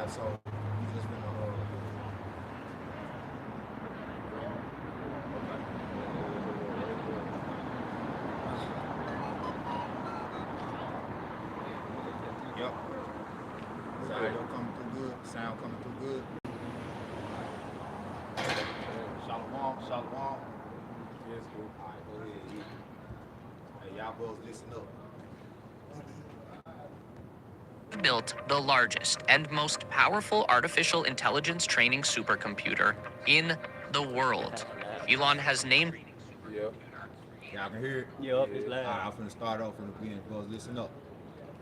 So you just been Yep. Audio coming through good. Sound coming through good. Shalom, shalom. Yes, cool. All right, go ahead. Hey, y'all boys, listen up. Built the largest and most powerful artificial intelligence training supercomputer in the world. Elon has named. Yep. Y'all can hear it? Yep, it's loud. All right, I'm finna start off from the beginning. Boys, listen up.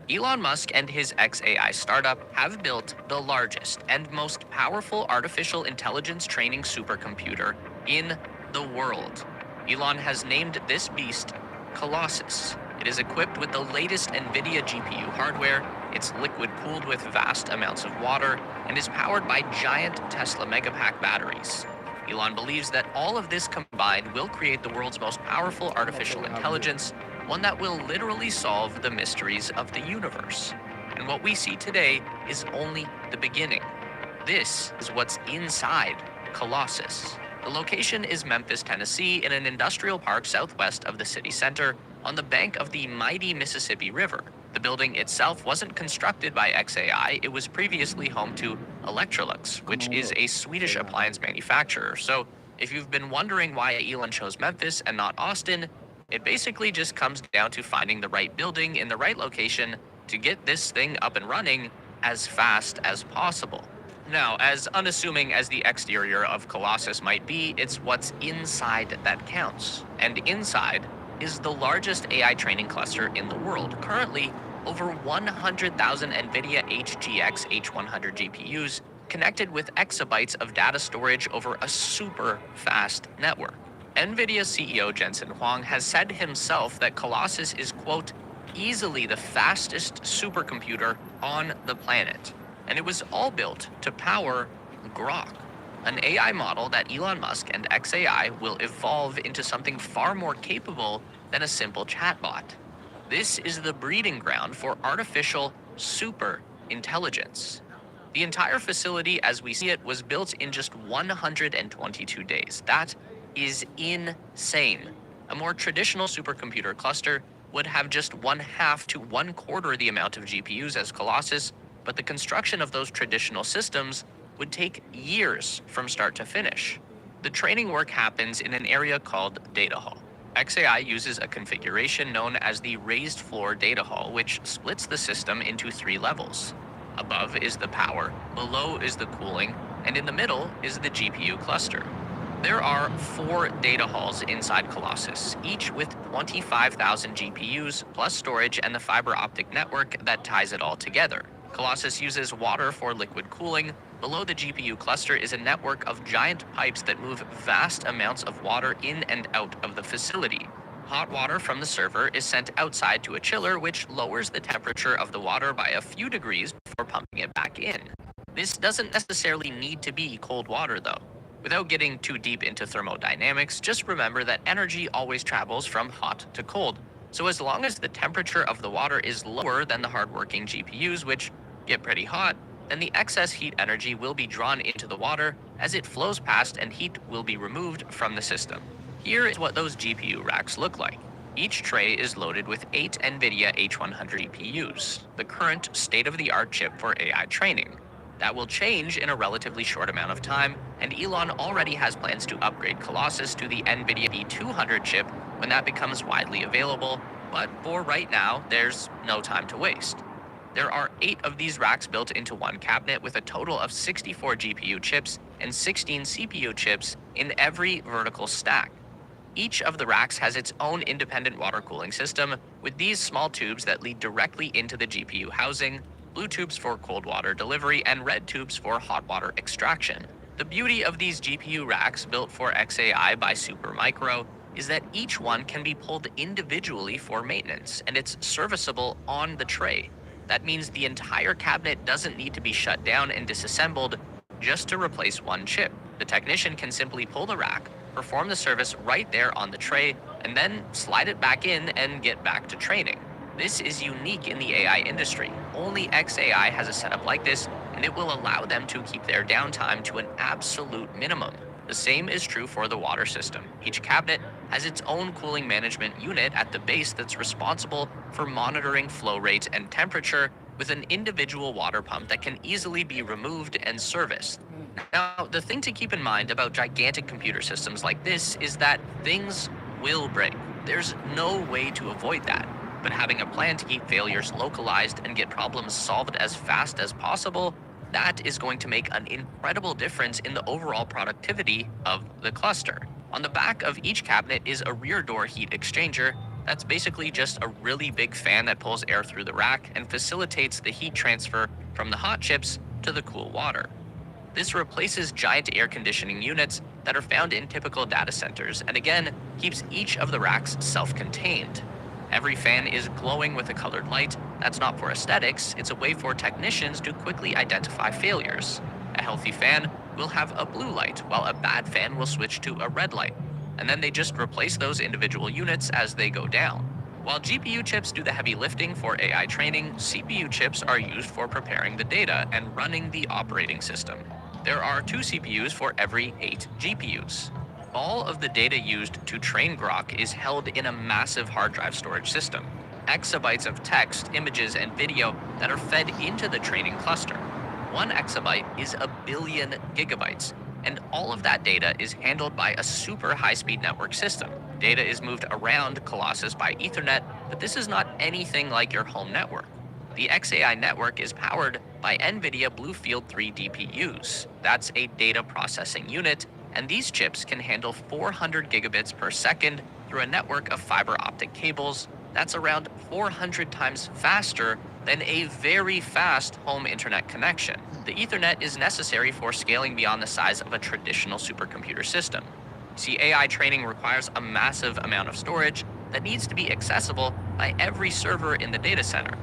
Elon Musk and his XAI startup have built the largest and most powerful artificial intelligence training supercomputer in the world. Elon has named this beast Colossus. It is equipped with the latest NVIDIA GPU hardware, it's liquid-cooled with vast amounts of water, and is powered by giant Tesla Megapack batteries. Elon believes that all of this combined will create the world's most powerful artificial intelligence, one that will literally solve the mysteries of the universe. And what we see today is only the beginning. This is what's inside Colossus. The location is Memphis, Tennessee, in an industrial park southwest of the city center on the bank of the mighty Mississippi River. The building itself wasn't constructed by XAI. It was previously home to Electrolux, which is a Swedish appliance manufacturer. So if you've been wondering why Elon chose Memphis and not Austin, it basically just comes down to finding the right building in the right location to get this thing up and running as fast as possible. Now, as unassuming as the exterior of Colossus might be, it's what's inside that counts. And inside is the largest AI training cluster in the world. Currently, over 100,000 NVIDIA HGX H100 GPUs connected with exabytes of data storage over a super fast network. NVIDIA CEO Jensen Huang has said himself that Colossus is, quote, easily the fastest supercomputer on the planet. And it was all built to power Grok, an AI model that Elon Musk and XAI will evolve into something far more capable than a simple chatbot. This is the breeding ground for artificial super intelligence. The entire facility, as we see it, was built in just 122 days. That is insane. A more traditional supercomputer cluster would have just 1/2 to 1/4 the amount of GPUs as Colossus, but the construction of those traditional systems would take years from start to finish. The training work happens in an area called Data Hall. XAI uses a configuration known as the raised floor data hall, which splits the system into 3 levels. Above is the power, below is the cooling, and in the middle is the GPU cluster. There are 4 data halls inside Colossus, each with 25,000 GPUs, plus storage and the fiber optic network that ties it all together. Colossus uses water for liquid cooling. Below the GPU cluster is a network of giant pipes that move vast amounts of water in and out of the facility. Hot water from the server is sent outside to a chiller, which lowers the temperature of the water by a few degrees before pumping it back in. This doesn't necessarily need to be cold water, though. Without getting too deep into thermodynamics, just remember that energy always travels from hot to cold. So as long as the temperature of the water is lower than the hardworking GPUs, which get pretty hot, then the excess heat energy will be drawn into the water as it flows past and heat will be removed from the system. Here is what those GPU racks look like. Each tray is loaded with 8 NVIDIA H100 GPUs, the current state-of-the-art chip for AI training. That will change in a relatively short amount of time, and Elon already has plans to upgrade Colossus to the NVIDIA B200 chip when that becomes widely available, but for right now, there's no time to waste. There are 8 of these racks built into one cabinet with a total of 64 GPU chips and 16 CPU chips in every vertical stack. Each of the racks has its own independent water cooling system with these small tubes that lead directly into the GPU housing, blue tubes for cold water delivery, and red tubes for hot water extraction. The beauty of these GPU racks built for XAI by Supermicro is that each one can be pulled individually for maintenance, and it's serviceable on the tray. That means the entire cabinet doesn't need to be shut down and disassembled just to replace one chip. The technician can simply pull the rack, perform the service right there on the tray, and then slide it back in and get back to training. This is unique in the AI industry. only XAI has a setup like this, and it will allow them to keep their downtime to an absolute minimum. The same is true for the water system. Each cabinet has its own cooling management unit at the base that's responsible for monitoring flow rate and temperature, with an individual water pump that can easily be removed and serviced. Now, the thing to keep in mind about gigantic computer systems like this is that things will break. There's no way to avoid that. But having a plan to keep failures localized and get problems solved as fast as possible, that is going to make an incredible difference in the overall productivity of the cluster. On the back of each cabinet is a rear door heat exchanger. That's basically just a really big fan that pulls air through the rack and facilitates the heat transfer from the hot chips to the cool water. This replaces giant air conditioning units that are found in typical data centers, and again, keeps each of the racks self-contained. Every fan is glowing with a colored light. That's not for aesthetics, it's a way for technicians to quickly identify failures. A healthy fan will have a blue light, while a bad fan will switch to a red light. And then they just replace those individual units as they go down. While GPU chips do the heavy lifting for AI training, CPU chips are used for preparing the data and running the operating system. There are 2 CPUs for every 8 GPUs. All of the data used to train Grok is held in a massive hard drive storage system. Exabytes of text, images, and video that are fed into the training cluster. 1 exabyte is a billion gigabytes, and all of that data is handled by a super high-speed network system. Data is moved around Colossus by Ethernet, but this is not anything like your home network. The XAI network is powered by NVIDIA Bluefield 3 DPUs. That's a data processing unit, and these chips can handle 400 gigabits per second through a network of fiber optic cables. That's around 400 times faster than a very fast home internet connection. The Ethernet is necessary for scaling beyond the size of a traditional supercomputer system. See, AI training requires a massive amount of storage that needs to be accessible by every server in the data center.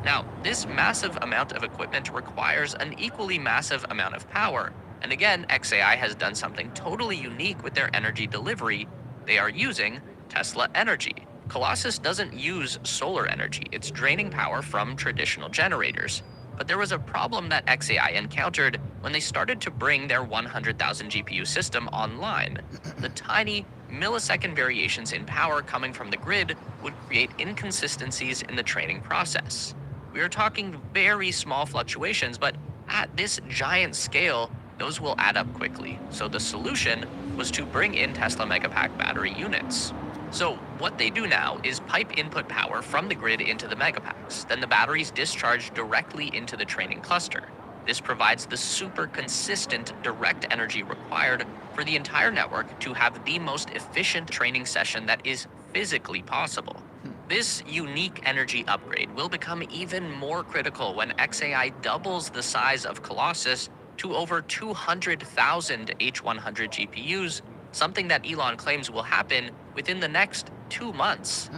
Now, this massive amount of equipment requires an equally massive amount of power. And again, XAI has done something totally unique with their energy delivery. They are using Tesla energy. Colossus doesn't use solar energy. It's draining power from traditional generators. But there was a problem that XAI encountered when they started to bring their 100,000 GPU system online. The tiny millisecond variations in power coming from the grid would create inconsistencies in the training process. We are talking very small fluctuations, but at this giant scale, those will add up quickly. So the solution was to bring in Tesla Megapack battery units. So what they do now is pipe input power from the grid into the Megapacks. Then the batteries discharge directly into the training cluster. This provides the super consistent direct energy required for the entire network to have the most efficient training session that is physically possible. This unique energy upgrade will become even more critical when XAI doubles the size of Colossus to over 200,000 H100 GPUs, something that Elon claims will happen within the next 2 months.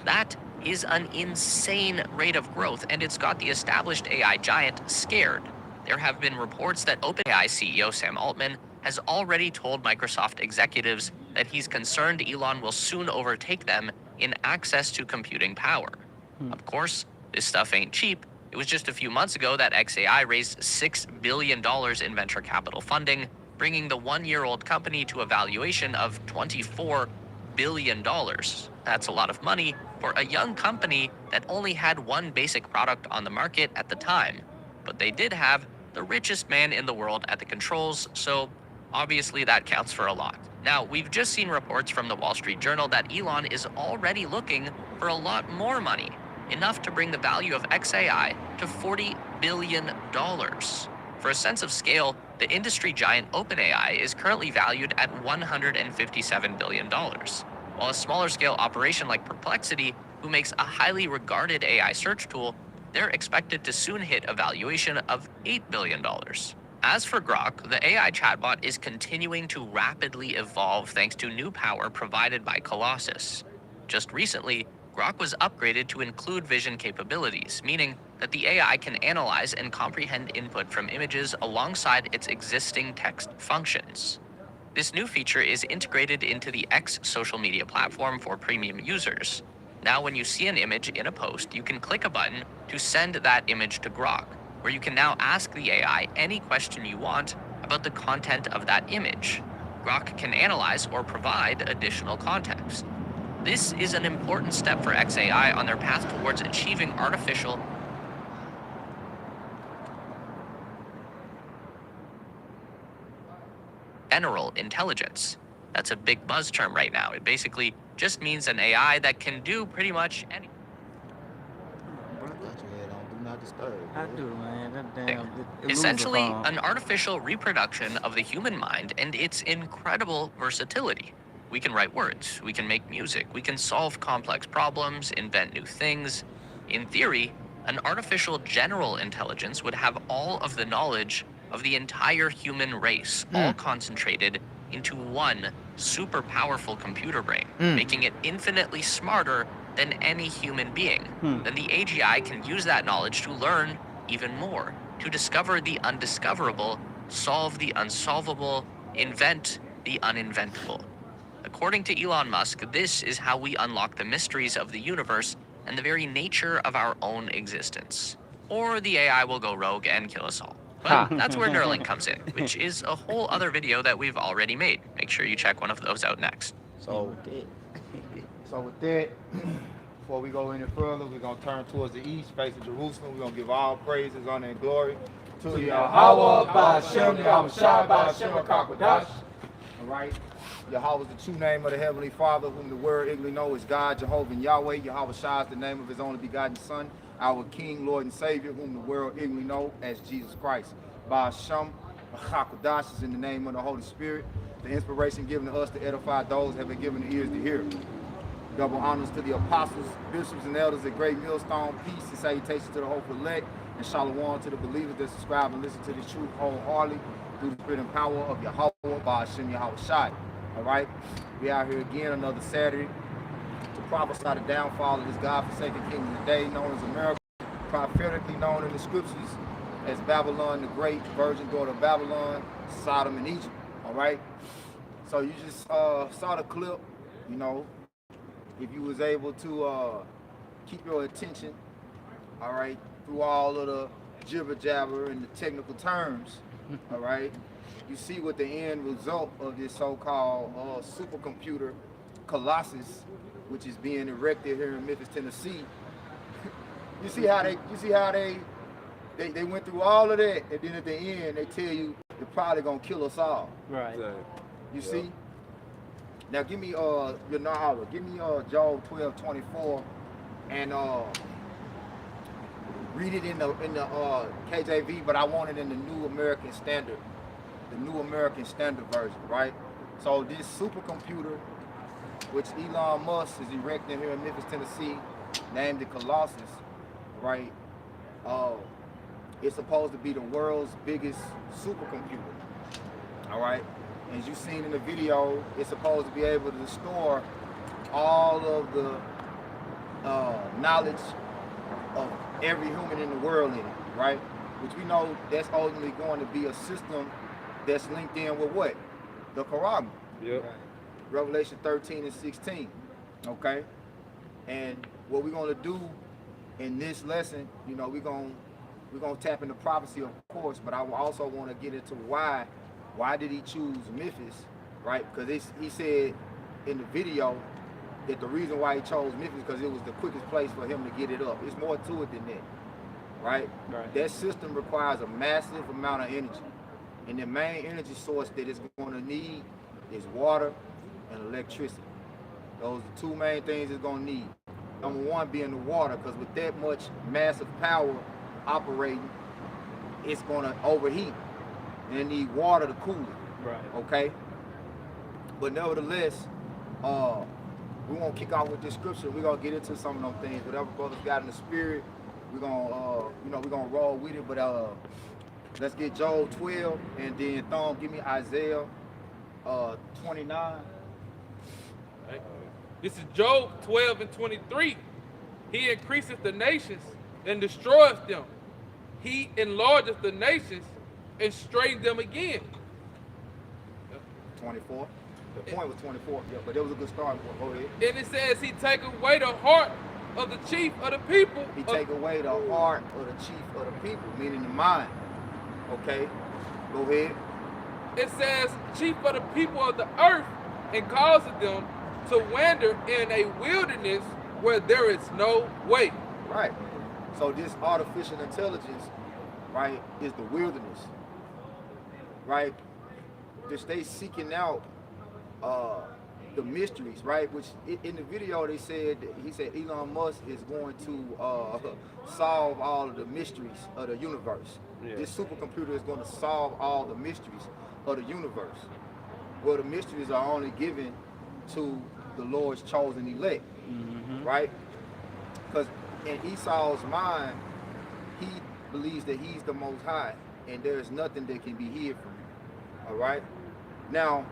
That is an insane rate of growth, and it's got the established AI giant scared. There have been reports that OpenAI CEO Sam Altman has already told Microsoft executives that he's concerned Elon will soon overtake them in access to computing power. Of course, this stuff ain't cheap. It was just a few months ago that XAI raised $6 billion in venture capital funding, bringing the one-year-old company to a valuation of $24 billion. That's a lot of money for a young company that only had one basic product on the market at the time. But they did have the richest man in the world at the controls, so obviously that counts for a lot. Now, we've just seen reports from the Wall Street Journal that Elon is already looking for a lot more money, enough to bring the value of XAI to $40 billion. For a sense of scale, the industry giant OpenAI is currently valued at $157 billion, while a smaller scale operation like Perplexity, who makes a highly regarded AI search tool, they're expected to soon hit a valuation of $8 billion. As for Grok, the AI chatbot is continuing to rapidly evolve thanks to new power provided by Colossus. Just recently, Grok was upgraded to include vision capabilities, meaning that the AI can analyze and comprehend input from images alongside its existing text functions. This new feature is integrated into the X social media platform for premium users. Now, when you see an image in a post, you can click a button to send that image to Grok, where you can now ask the AI any question you want about the content of that image. Grok can analyze or provide additional context. This is an important step for XAI on their path towards achieving artificial general intelligence. That's a big buzz term right now. It basically just means an AI that can do pretty much anything. Got your head on. Do not disturb. I do, man. That damn. Essentially, an artificial reproduction of the human mind and its incredible versatility. We can write words, we can make music, we can solve complex problems, invent new things. In theory, an artificial general intelligence would have all of the knowledge of the entire human race, all concentrated into one super powerful computer brain, making it infinitely smarter than any human being. Then the AGI can use that knowledge to learn even more, to discover the undiscoverable, solve the unsolvable, invent the uninventable. According to Elon Musk, this is how we unlock the mysteries of the universe and the very nature of our own existence. Or the AI will go rogue and kill us all. But that's where Neuralink comes in, which is a whole other video that we've already made. Make sure you check one of those out next. So with that, before we go any further, we're going to turn towards the east, facing Jerusalem. We're going to give all praises, honor, and glory to Yahweh, Ba'Shem, Yahushua, Ba'Shem, HaKadosh. All right? Yahweh is the true name of the Heavenly Father, whom the word Igli know is God, Jehovah, and Yahweh. Yahweh Shai is the name of his only begotten Son, our King, Lord, and Savior, whom the world Igli know as Jesus Christ. Ba'Shem, HaKadosh is in the name of the Holy Spirit. The inspiration given to us to edify those who have been given the ears to hear. Double honors to the apostles, bishops, and elders at Great Millstone. Peace and salutations to the hopeful elect, and shalom to the believers that subscribe and listen to the truth wholeheartedly through the spirit and power of Yahweh, Ba'Shem, Yahweh Shai. All right, we out here again another Saturday to prophesy the downfall of this God-forsaken kingdom today, known as America, prophetically known in the scriptures as Babylon the Great, virgin daughter of Babylon, Sodom and Egypt. All right, so you just saw the clip. You know, if you was able to keep your attention, all right, through all of the jibber jabber and the technical terms, all right. You see what the end result of this so-called supercomputer colossus, which is being erected here in Memphis, Tennessee. You see how they went through all of that, and then at the end they tell you they're probably gonna kill us all. Right. You see? Now give me your knowledge. Give me Job 12:24, and read it in the KJV, but I want it in the New American Standard. The New American Standard Version, right? So this supercomputer, which Elon Musk is erecting here in Memphis, Tennessee, named the Colossus, right? It's supposed to be the world's biggest supercomputer, all right? As you've seen in the video, it's supposed to be able to store all of the knowledge of every human in the world in it, right? Which we know that's ultimately going to be a system that's linked in with what? The Quran. Yep. Right. Revelation 13 and 16. Okay? And what we're gonna do in this lesson, you know, we're gonna tap into prophecy, of course, but I also want to get into why did he choose Memphis, right? Because he said in the video that the reason why he chose Memphis because it was the quickest place for him to get it up. It's more to it than that, right? That system requires a massive amount of energy. And the main energy source that it's going to need is water and electricity. Those are the two main things it's going to need. Number one being the water, because with that much massive power operating, it's going to overheat. And it need water to cool it. Right. Okay? But nevertheless, we won't kick off with this scripture. We're going to get into some of those things. Whatever brothers got in the spirit, we're going to, we're going to roll with it. But let's get Job 12, and then Thumb, give me Isaiah 29. Right. This is Job 12 and 23. He increaseth the nations and destroyeth them. He enlargeth the nations and straightens them again. 24. The point was 24. Yeah, but that was a good starting point. Go ahead. And it says he take away the heart of the chief of the people. He take away the heart of the chief of the people, meaning the mind. Okay, go ahead. It says chief of the people of the earth, and causes them to wander in a wilderness where there is no way. Right. So this artificial intelligence, right, is the wilderness. Right? Just they seeking out the mysteries, right? Which in the video they said, he said Elon Musk is going to solve all of the mysteries of the universe. Yeah. This supercomputer is going to solve all the mysteries of the universe. Well, the mysteries are only given to the Lord's chosen elect, right? Because in Esau's mind, he believes that he's the Most High, and there is nothing that can be hid from him. All right. Now,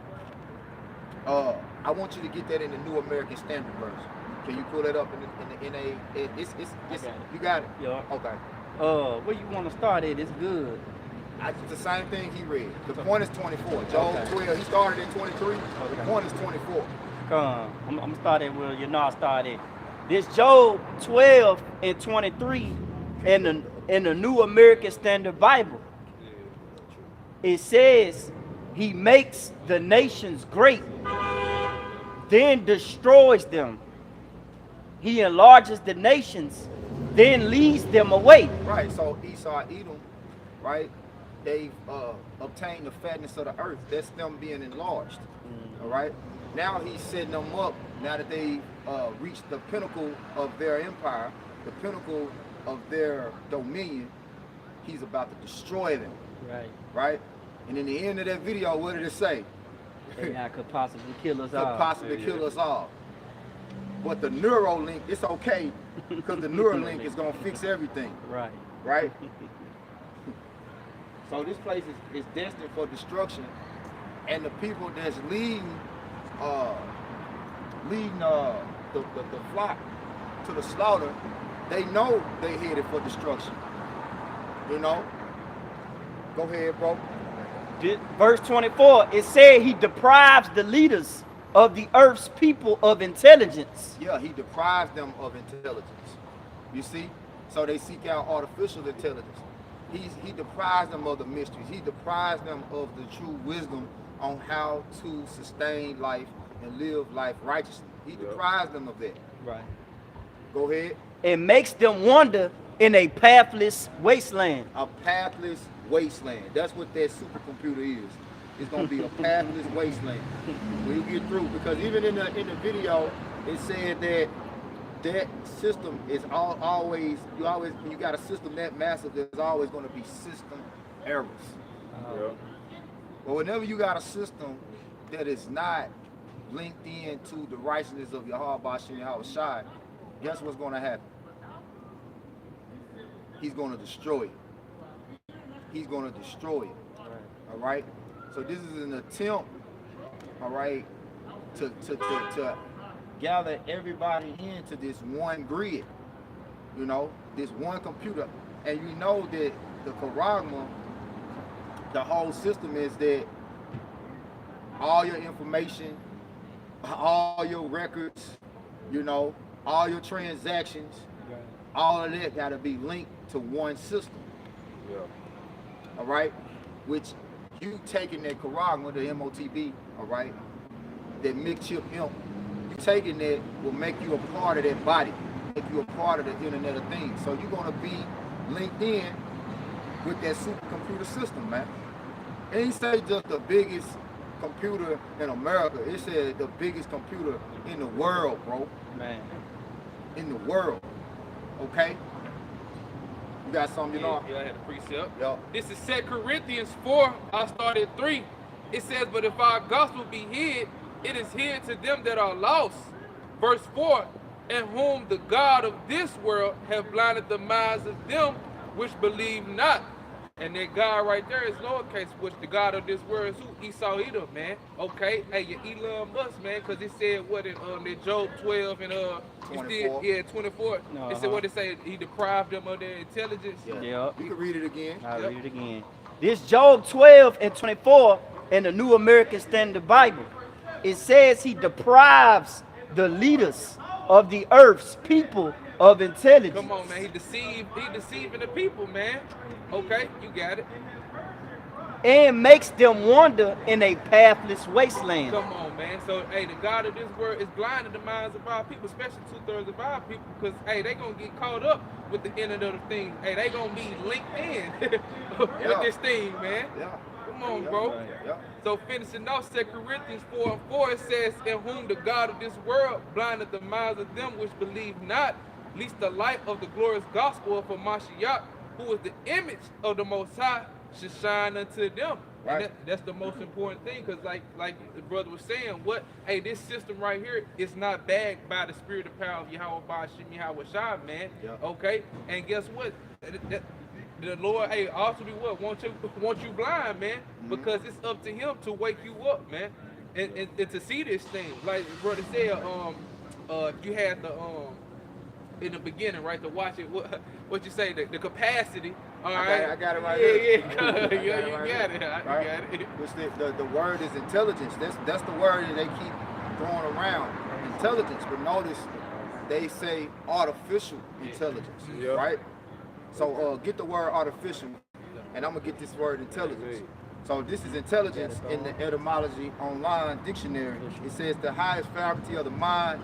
I want you to get that in the New American Standard Version. Can you pull that up in the NA? It's you got it. Yeah. Okay. Where you want to start at? It's good. It's the same thing he read. The point is 24. Job 12. He started in 23. The point is 24. I'm gonna start at where I started. This Job 12 and 23 in the New American Standard Bible. It says he makes the nations great, then destroys them. He enlarges the nations, then leads them away. Right. So Esau, Edom, right? They've obtained the fatness of the earth. That's them being enlarged. All right. Now he's setting them up. Now that they reached the pinnacle of their empire, the pinnacle of their dominion, he's about to destroy them. Right. Right. And in the end of that video, what did it say? AI could possibly kill us all. Could possibly kill us all. But the Neuralink, it's okay because the Neuralink is gonna fix everything. Right. Right. So this place is destined for destruction, and the people that's leading the flock to the slaughter, they know they headed for destruction. You know? Go ahead, bro. Verse 24, it said he deprives the leaders of the earth's people of intelligence. Yeah, he deprives them of intelligence. You see? So they seek out artificial intelligence. He deprives them of the mysteries. He deprives them of the true wisdom on how to sustain life and live life righteously. He deprives them of that. Right. Go ahead. It makes them wander in a pathless wasteland. A pathless wasteland. That's what that supercomputer is. It's gonna be a pathless wasteland when you get through. Because even in the video, it said that system is always when you got a system that massive, there's always going to be system errors. But whenever you got a system that is not linked in to the righteousness of Yahweh Bashim Yahweh Shai, guess what's going to happen? He's going to destroy it. He's going to destroy it. All right. So this is an attempt, all right, to gather everybody into this one grid, you know, this one computer. And you know that the Karagma, the whole system is that all your information, all your records, you know, all your transactions, all of that got to be linked to one system. Yeah. All right? Which you taking that Karagma, the MOTB, all right, that mixed chip imp, taking that will make you a part of that body, make you a part of the Internet of Things. So you're gonna be linked in with that supercomputer system, man. It ain't say just the biggest computer in America. It said the biggest computer in the world, bro. Man. In the world. Okay? You got something, you know? Yeah, I had a precept. Yeah. This is 2 Corinthians 4. I started 3. It says, but if our gospel be hid, it is hid to them that are lost. Verse 4, in whom the God of this world have blinded the minds of them which believe not. And that God right there is lowercase, which the God of this world is who? Esau Edom, man. Okay, hey, your Elon Musk, man, because it said what in that Job 12 and 24. 24. It said what it say, he deprived them of their intelligence. Yeah. You can read it again. I'll read it again. This Job 12 and 24 in the New American Standard Bible. it says he deprives the leaders of the earth's people of intelligence. Come on, man. He deceiving the people, man. Okay, you got it. And makes them wander in a pathless wasteland. Come on, man. So, hey, the God of this world is blinding the minds of our people, especially 2/3 of our people, because, hey, they going to get caught up with the internet of things. Hey, they going to be linked in with this thing, man. Yeah. Come on, bro. Yeah. So, finishing off 2 Corinthians 4:4, it says, in whom the God of this world blinded the minds of them which believe not, lest the light of the glorious gospel of Mashiach, who is the image of the Most High, should shine unto them. Right. And that's the most important thing, because like the brother was saying, this system right here is not backed by the spirit of power of Yahweh Ba'ashim Yahweh Shah, man. Yeah. Okay? And guess what? The Lord, hey, also be what? Want you blind, man. Because it's up to him to wake you up, man. And to see this thing. Like the brother said, if you had the in the beginning, right, to watch it, what you say, the capacity. All right, I got it right here. Yeah, you got it. I got it. Which the word is intelligence. That's the word that they keep throwing around. Intelligence. But notice they say artificial intelligence, right? So get the word artificial, and I'm gonna get this word intelligence. So this is intelligence in the etymology online dictionary. It says the highest faculty of the mind,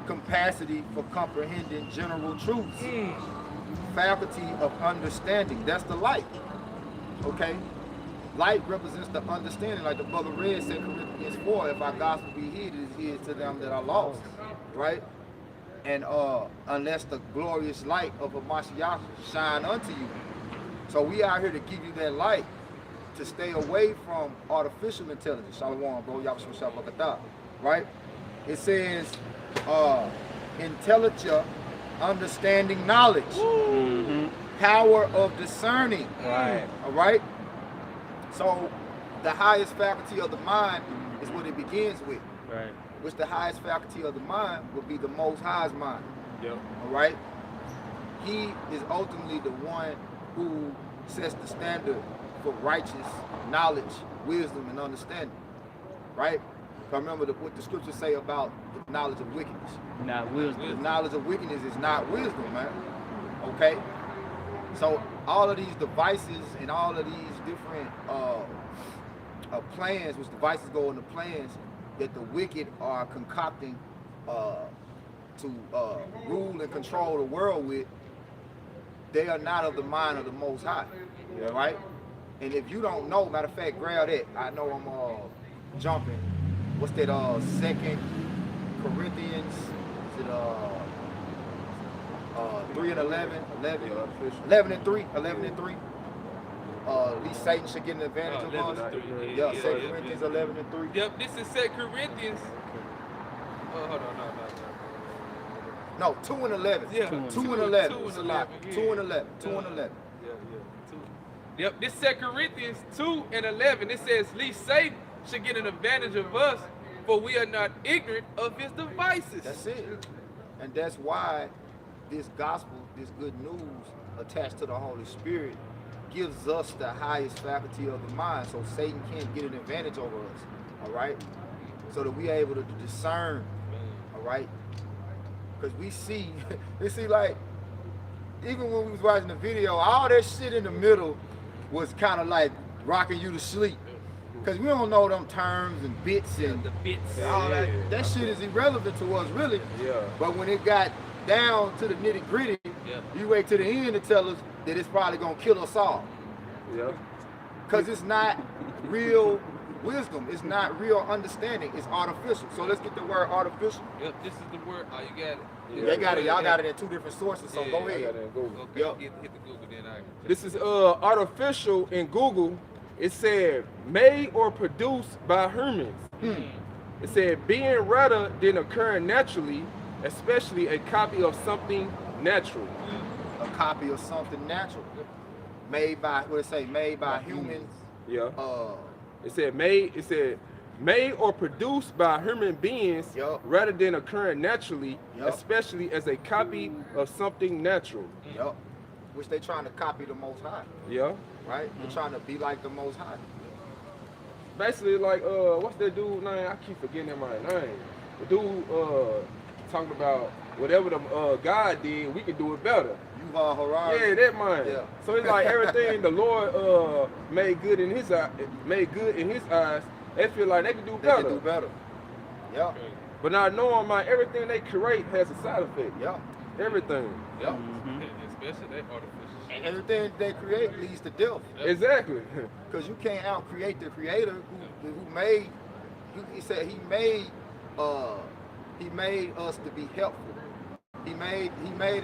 capacity for comprehending general truths, faculty of understanding. That's the light. Okay? Light represents the understanding, like the brother read, 2 Corinthians 4, if our gospel be hid, it is hid to them that are lost. Right? And unless the glorious light of a Mashiach shine unto you. So we out here to give you that light, to stay away from artificial intelligence. Shalom, bro. Yahweh Shabbat. Right? It says, intelligent, understanding knowledge, power of discerning. Right. All right? So the highest faculty of the mind is what it begins with. Right. Which the highest faculty of the mind would be the Most High's mind. Yep. All right? He is ultimately the one who sets the standard for righteous knowledge, wisdom, and understanding. Right? So remember what the scriptures say about the knowledge of wickedness. Not wisdom. The knowledge of wickedness is not wisdom, man. Okay? So all of these devices and all of these different plans, which devices go into plans that the wicked are concocting to rule and control the world with, they are not of the mind of the Most High. Yeah. Right? And if you don't know, matter of fact, grab that. I know I'm jumping. What's that? 2 Corinthians. Is it 3 and 11? 11 and 3. 11 and 3. At least Satan should get an advantage of us. Yeah, 2 Corinthians 11 and 3. Yep, this is 2 Corinthians. Hold on, no, 2 and 11. Yeah, 2 and 11. It's a lot. 2 and 11. 2 and 11. Yep, this 2 Corinthians 2 and 11. It says, "Lest Satan should get an advantage of us, for we are not ignorant of his devices." That's it. And that's why this gospel, this good news attached to the Holy Spirit, gives us the highest faculty of the mind, so Satan can't get an advantage over us. All right? So that we are able to discern. All right? Because we see, like, even when we was watching the video, all that shit in the middle was kind of like rocking you to sleep. Because we don't know them terms and bits and the bits. all that. That shit is irrelevant to us, really. Yeah. But when it got down to the nitty gritty, you wait to the end to tell us that it's probably going to kill us all. Yeah. Because it's not real wisdom. It's not real understanding. It's artificial. So let's get the word artificial. Yep, this is the word. Oh, you got it. They got it. Y'all got it in two different sources, so go ahead. Okay, Yep. hit the Google then. This is artificial in Google. It said made or produced by humans. It said being rather than occurring naturally, especially a copy of something natural. A copy of something natural. Made by, what it say, made by humans. Yeah. It said made or produced by human beings rather than occurring naturally, especially as a copy of something natural. Yep. Which they trying to copy the Most High. Yeah. Right? They're trying to be like the Most High. basically like what's that dude name? I keep forgetting my name. The dude talking about whatever the God did, we can do it better. Harari. Yeah, that man. Yeah. So it's like everything the Lord made good in his eyes, they feel like they can do They better. can do better. Yeah. But not knowing man, everything they create has a side effect. Yeah. Everything. Yeah. Mm-hmm. Especially that artificial. And everything they create leads to death. Exactly. Because you can't out-create the creator who made, he said he made us to be helpful. He made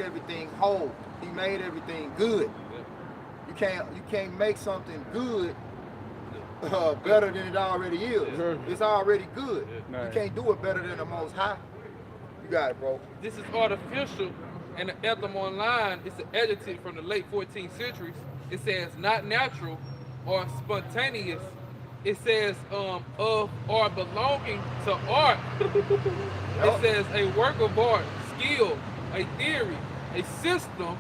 everything whole. He made everything good. You can't make something good better than it already is. It's already good. You can't do it better than the Most High. You got it, bro. This is artificial, and the anthem online is an adjective from the late 14th centuries. It says not natural or spontaneous. It says of or belonging to art. It says a work of art, skill, a theory, a system,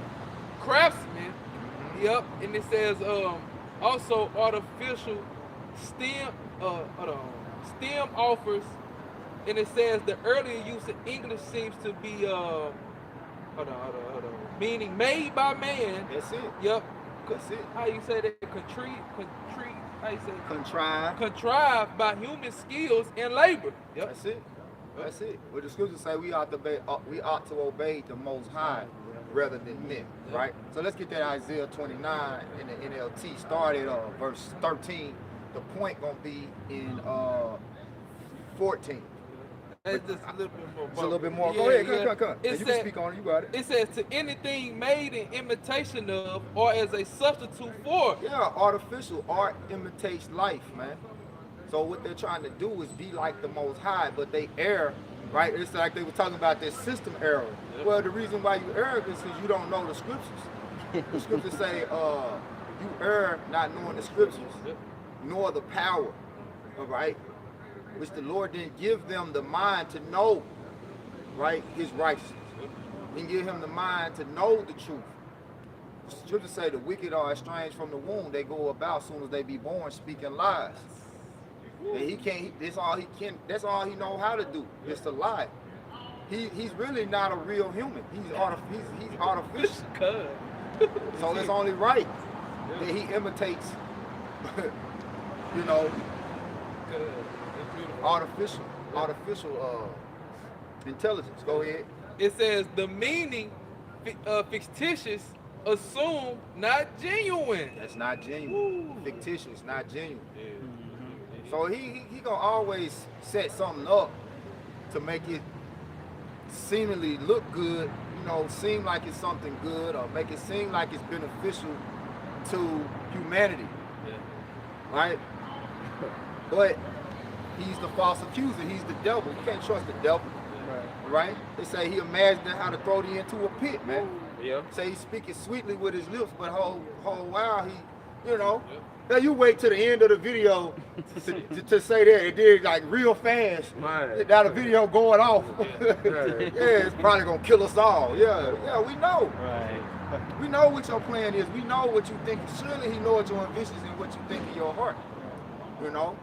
craftsman. Yep, and it says also artificial STEM STEM offers, and it says the earlier use of English seems to be meaning made by man. That's it. Yep. That's it. How you say that? How you say it? Contrive. Contrived by human skills and labor. Yep. That's it. That's it. Well, the scriptures say we ought to obey the Most High rather than men, right? So let's get that Isaiah 29 in the NLT. Start at verse 13. The point gonna be in 14. It's just a little bit more. It's a little bit more. Yeah, Go ahead, yeah. come. It You said- can speak on it. You got it. It says to anything made in imitation of or as a substitute for. Yeah, artificial art imitates life, man. So what they're trying to do is be like the Most High, but they err, right? It's like they were talking about this system error. Well, the reason why you err is because you don't know the scriptures. The scriptures say you err not knowing the scriptures, nor the power, all right? Which the Lord didn't give them the mind to know, right, his righteousness. He didn't give him the mind to know the truth. The scriptures say the wicked are estranged from the womb. They go about as soon as they be born speaking lies. And he can't, that's all he know how to do, is to lie. He's really not a real human. He's artificial. So it's only right that he imitates, you know, artificial intelligence. Go ahead. It says the meaning fictitious, assumed, not genuine. That's not genuine. Fictitious, not genuine. So he gonna always set something up to make it seemingly look good, you know, seem like it's something good, or make it seem like it's beneficial to humanity, right? But he's the false accuser. He's the devil. You can't trust the devil, right? They say he imagined how to throw thee into a pit, man. Yeah. Say he's speaking sweetly with his lips, but whole while he, you know. Now you wait to the end of the video to say that it did like real fast. Man. Now the video going off. Yeah, it's probably gonna kill us all. Yeah, we know. Right. We know what your plan is. We know what you think. Surely he knows your ambitions and what you think in your heart. You know?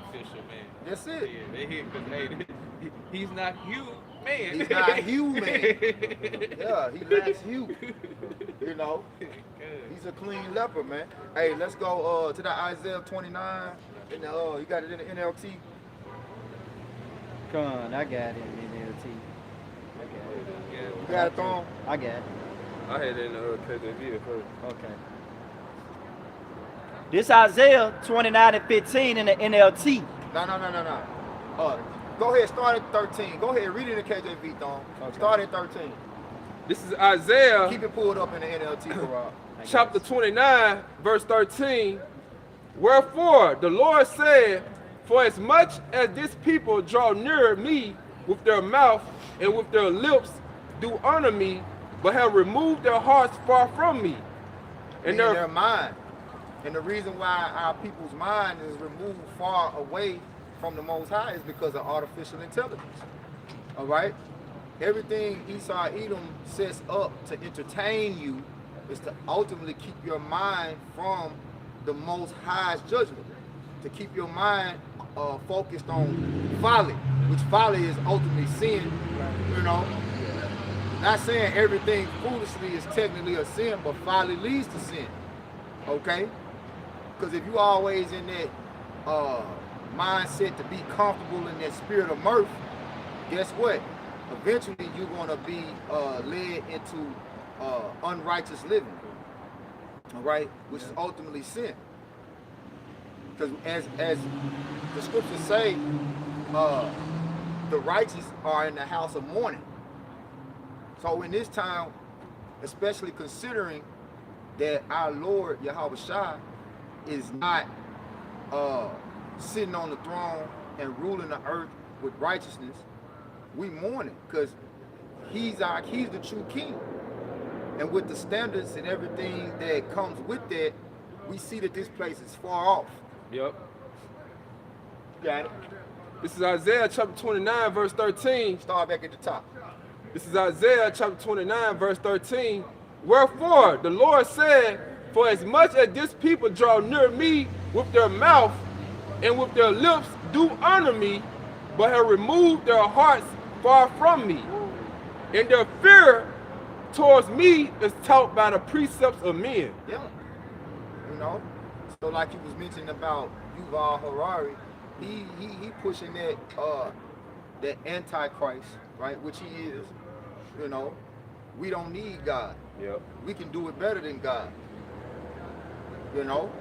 Official man. That's it. Yeah, they hit because hey, he's not human. He's not human. Yeah, he lacks hue. You know? He's a clean leper, man. Hey, let's go to the Isaiah 29. And you got it in the NLT. Come on, I got it in NLT. You got it, Thorn? I got it. I had it in the KJV at first. Okay. This Isaiah 29 and 15 in the NLT. No. Go ahead, start at 13. Go ahead, read it in the KJV, Thorn. Okay. Start at 13. This is Isaiah Keep it pulled up in the NLT, Rob. chapter 29, verse 13. Wherefore the Lord said, for as much as this people draw near me with their mouth and with their lips do honor me, but have removed their hearts far from me. And their mind. And the reason why our people's mind is removed far away from the Most High is because of artificial intelligence. All right? Everything Esau Edom sets up to entertain you is to ultimately keep your mind from the Most High's judgment. to keep your mind focused on folly, which folly is ultimately sin. You know, not saying everything foolishly is technically a sin, but folly leads to sin. Okay, because if you always in that mindset to be comfortable in that spirit of mirth, guess what? Eventually you're gonna be led into unrighteous living. All right, which is ultimately sin. Because as the scriptures say, the righteous are in the house of mourning. So in this time, especially considering that our Lord Yahweh Shai is not sitting on the throne and ruling the earth with righteousness, we mourning because he's the true king. And with the standards and everything that comes with that, we see that this place is far off. Yep. Got it? This is Isaiah chapter 29, verse 13. Start back at the top. This is Isaiah chapter 29, verse 13. Wherefore the Lord said, for as much as this people draw near me with their mouth and with their lips do honor me, but have removed their hearts far from me, and their fear towards me is taught by the precepts of men. Yeah. You know? So like you was mentioning about Yuval Harari, he pushing that that antichrist, right? Which he is. You know, we don't need God. Yep. We can do it better than God. You know?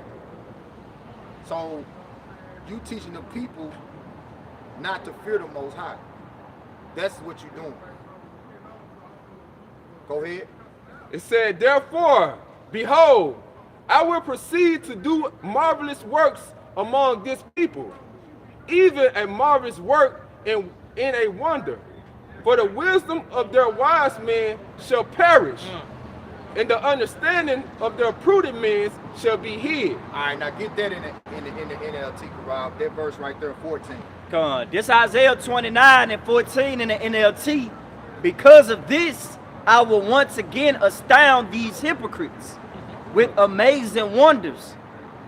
So you teaching the people not to fear the Most High. That's what you're doing. Go ahead. It said, therefore, behold, I will proceed to do marvelous works among this people, even a marvelous work in a wonder. For the wisdom of their wise men shall perish, and the understanding of their prudent men shall be hid. All right, now get that in the NLT, Rob. That verse right there, 14. Come on. This Isaiah 29 and 14 in the NLT. Because of this, I will once again astound these hypocrites with amazing wonders.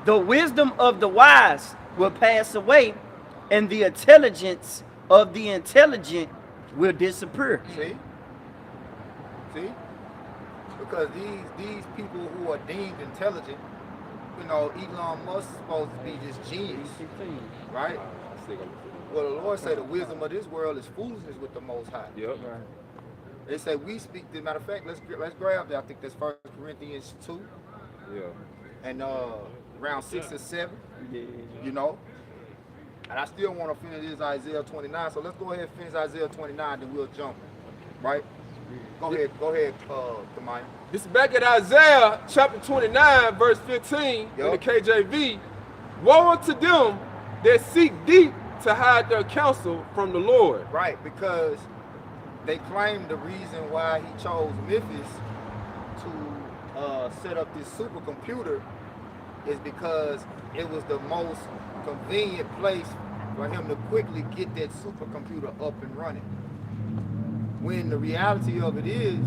The wisdom of the wise will pass away, and the intelligence of the intelligent will disappear. See? Because these people who are deemed intelligent, you know, Elon Musk is supposed to be this genius, right? Well, the Lord said the wisdom of this world is foolishness with the Most High. Yep. They say we speak. As a matter of fact, let's grab that. I think that's 1 Corinthians 2. Yeah. And around 6 or 7. You know. And I still want to finish this Isaiah 29. So let's go ahead and finish Isaiah 29, then we'll jump. Right? Go ahead, Kamaya. This is back at Isaiah chapter 29, verse 15 in the KJV. Woe unto them that seek deep to hide their counsel from the Lord. Right, because they claim the reason why he chose Memphis to set up this supercomputer is because it was the most convenient place for him to quickly get that supercomputer up and running. When the reality of it is,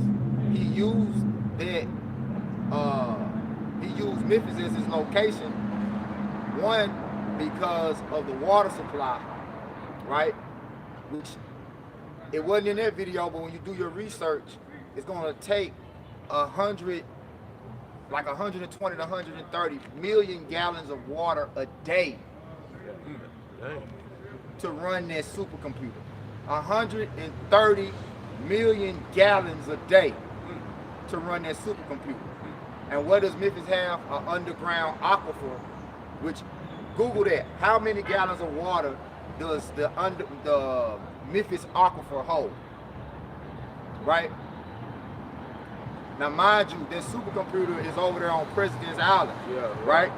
he used Memphis as his location. One, because of the water supply, right? Which it wasn't in that video, but when you do your research, it's going to take 120 to 130 million gallons of water a day to run that supercomputer. 130 million gallons a day to run that supercomputer. And what does Memphis have? An underground aquifer, which, Google that. How many gallons of water does the Memphis aquifer hold? Right? Now, mind you, that supercomputer is over there on President's Island, right?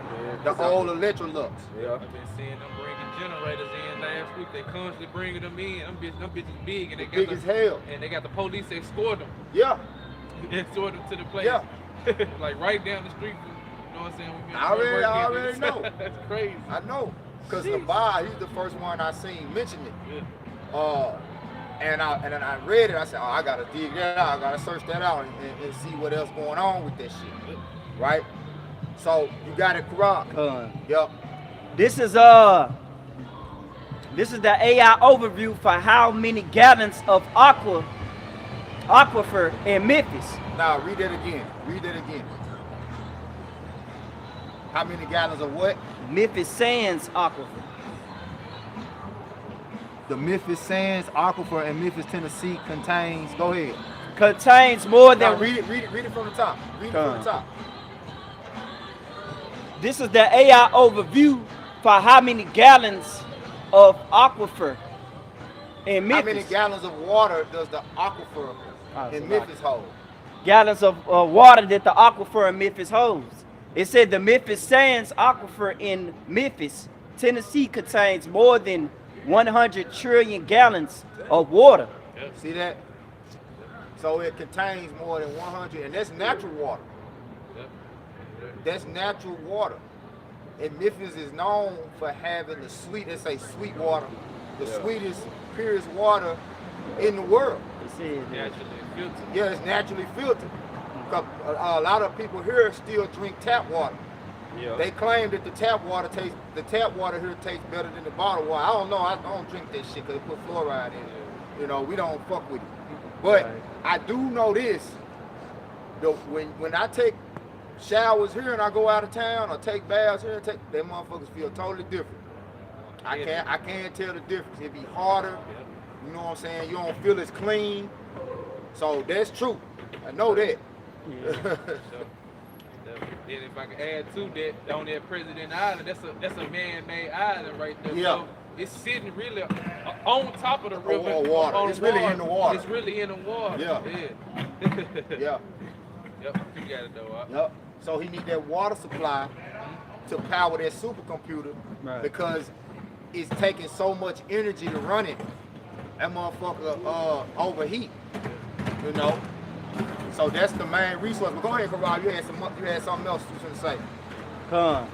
Yeah, the old Electrolux. Yeah. I've been seeing them bringing generators in last week. They constantly bringing them in. Them bitches big, and they got Big as hell. And they got the police escort them. Yeah. Escort them to the place. Yeah. Like right down the street. You know what I'm saying? I already know. That's crazy. I know. Because Nabai, he's the first one I seen mention it. Yeah. And then I read it. I said, oh, I gotta dig that out. I gotta search that out and see what else going on with that shit, right? So you got it correct. Yep. This is the AI overview for how many gallons of aquifer in Memphis. Now read that again. Read that again. How many gallons of what? Memphis Sands aquifer. The Memphis Sands aquifer in Memphis, Tennessee contains. Go ahead. Contains more Now than. read it from the top. Read it from the top. This is the AI overview for how many gallons of aquifer in Memphis. How many gallons of water does the aquifer in Memphis hold? Gallons of water that the aquifer in Memphis holds. It said the Memphis Sands aquifer in Memphis, Tennessee contains more than 100 trillion gallons of water. See that? So it contains more than 100, and that's natural water. That's natural water. And Memphis is known for having the sweet, they say sweet water, the sweetest, purest water in the world. Naturally filtered. Yeah, it's naturally filtered. 'Cause a lot of people here still drink tap water. Yeah. They claim that the tap water here tastes better than the bottled water. I don't know. I don't drink that shit because it put fluoride in it. You know, we don't fuck with it. But I do know this. When I take showers here and I go out of town or take baths here, them motherfuckers feel totally different. I can't tell the difference. It be harder. You know what I'm saying? You don't feel as clean. So that's true. I know that. Then if I can add to that, on that President Island, that's a man-made island right there. Yeah. So it's sitting really on top of the river. Water. On It's really in the water. It's really in the water. Yeah. Yeah. Yep. You got it though. Yep. So he need that water supply to power that supercomputer because it's taking so much energy to run it. That motherfucker overheat. You know. So that's the main resource. But go ahead, Karal. You had something else you was gonna say.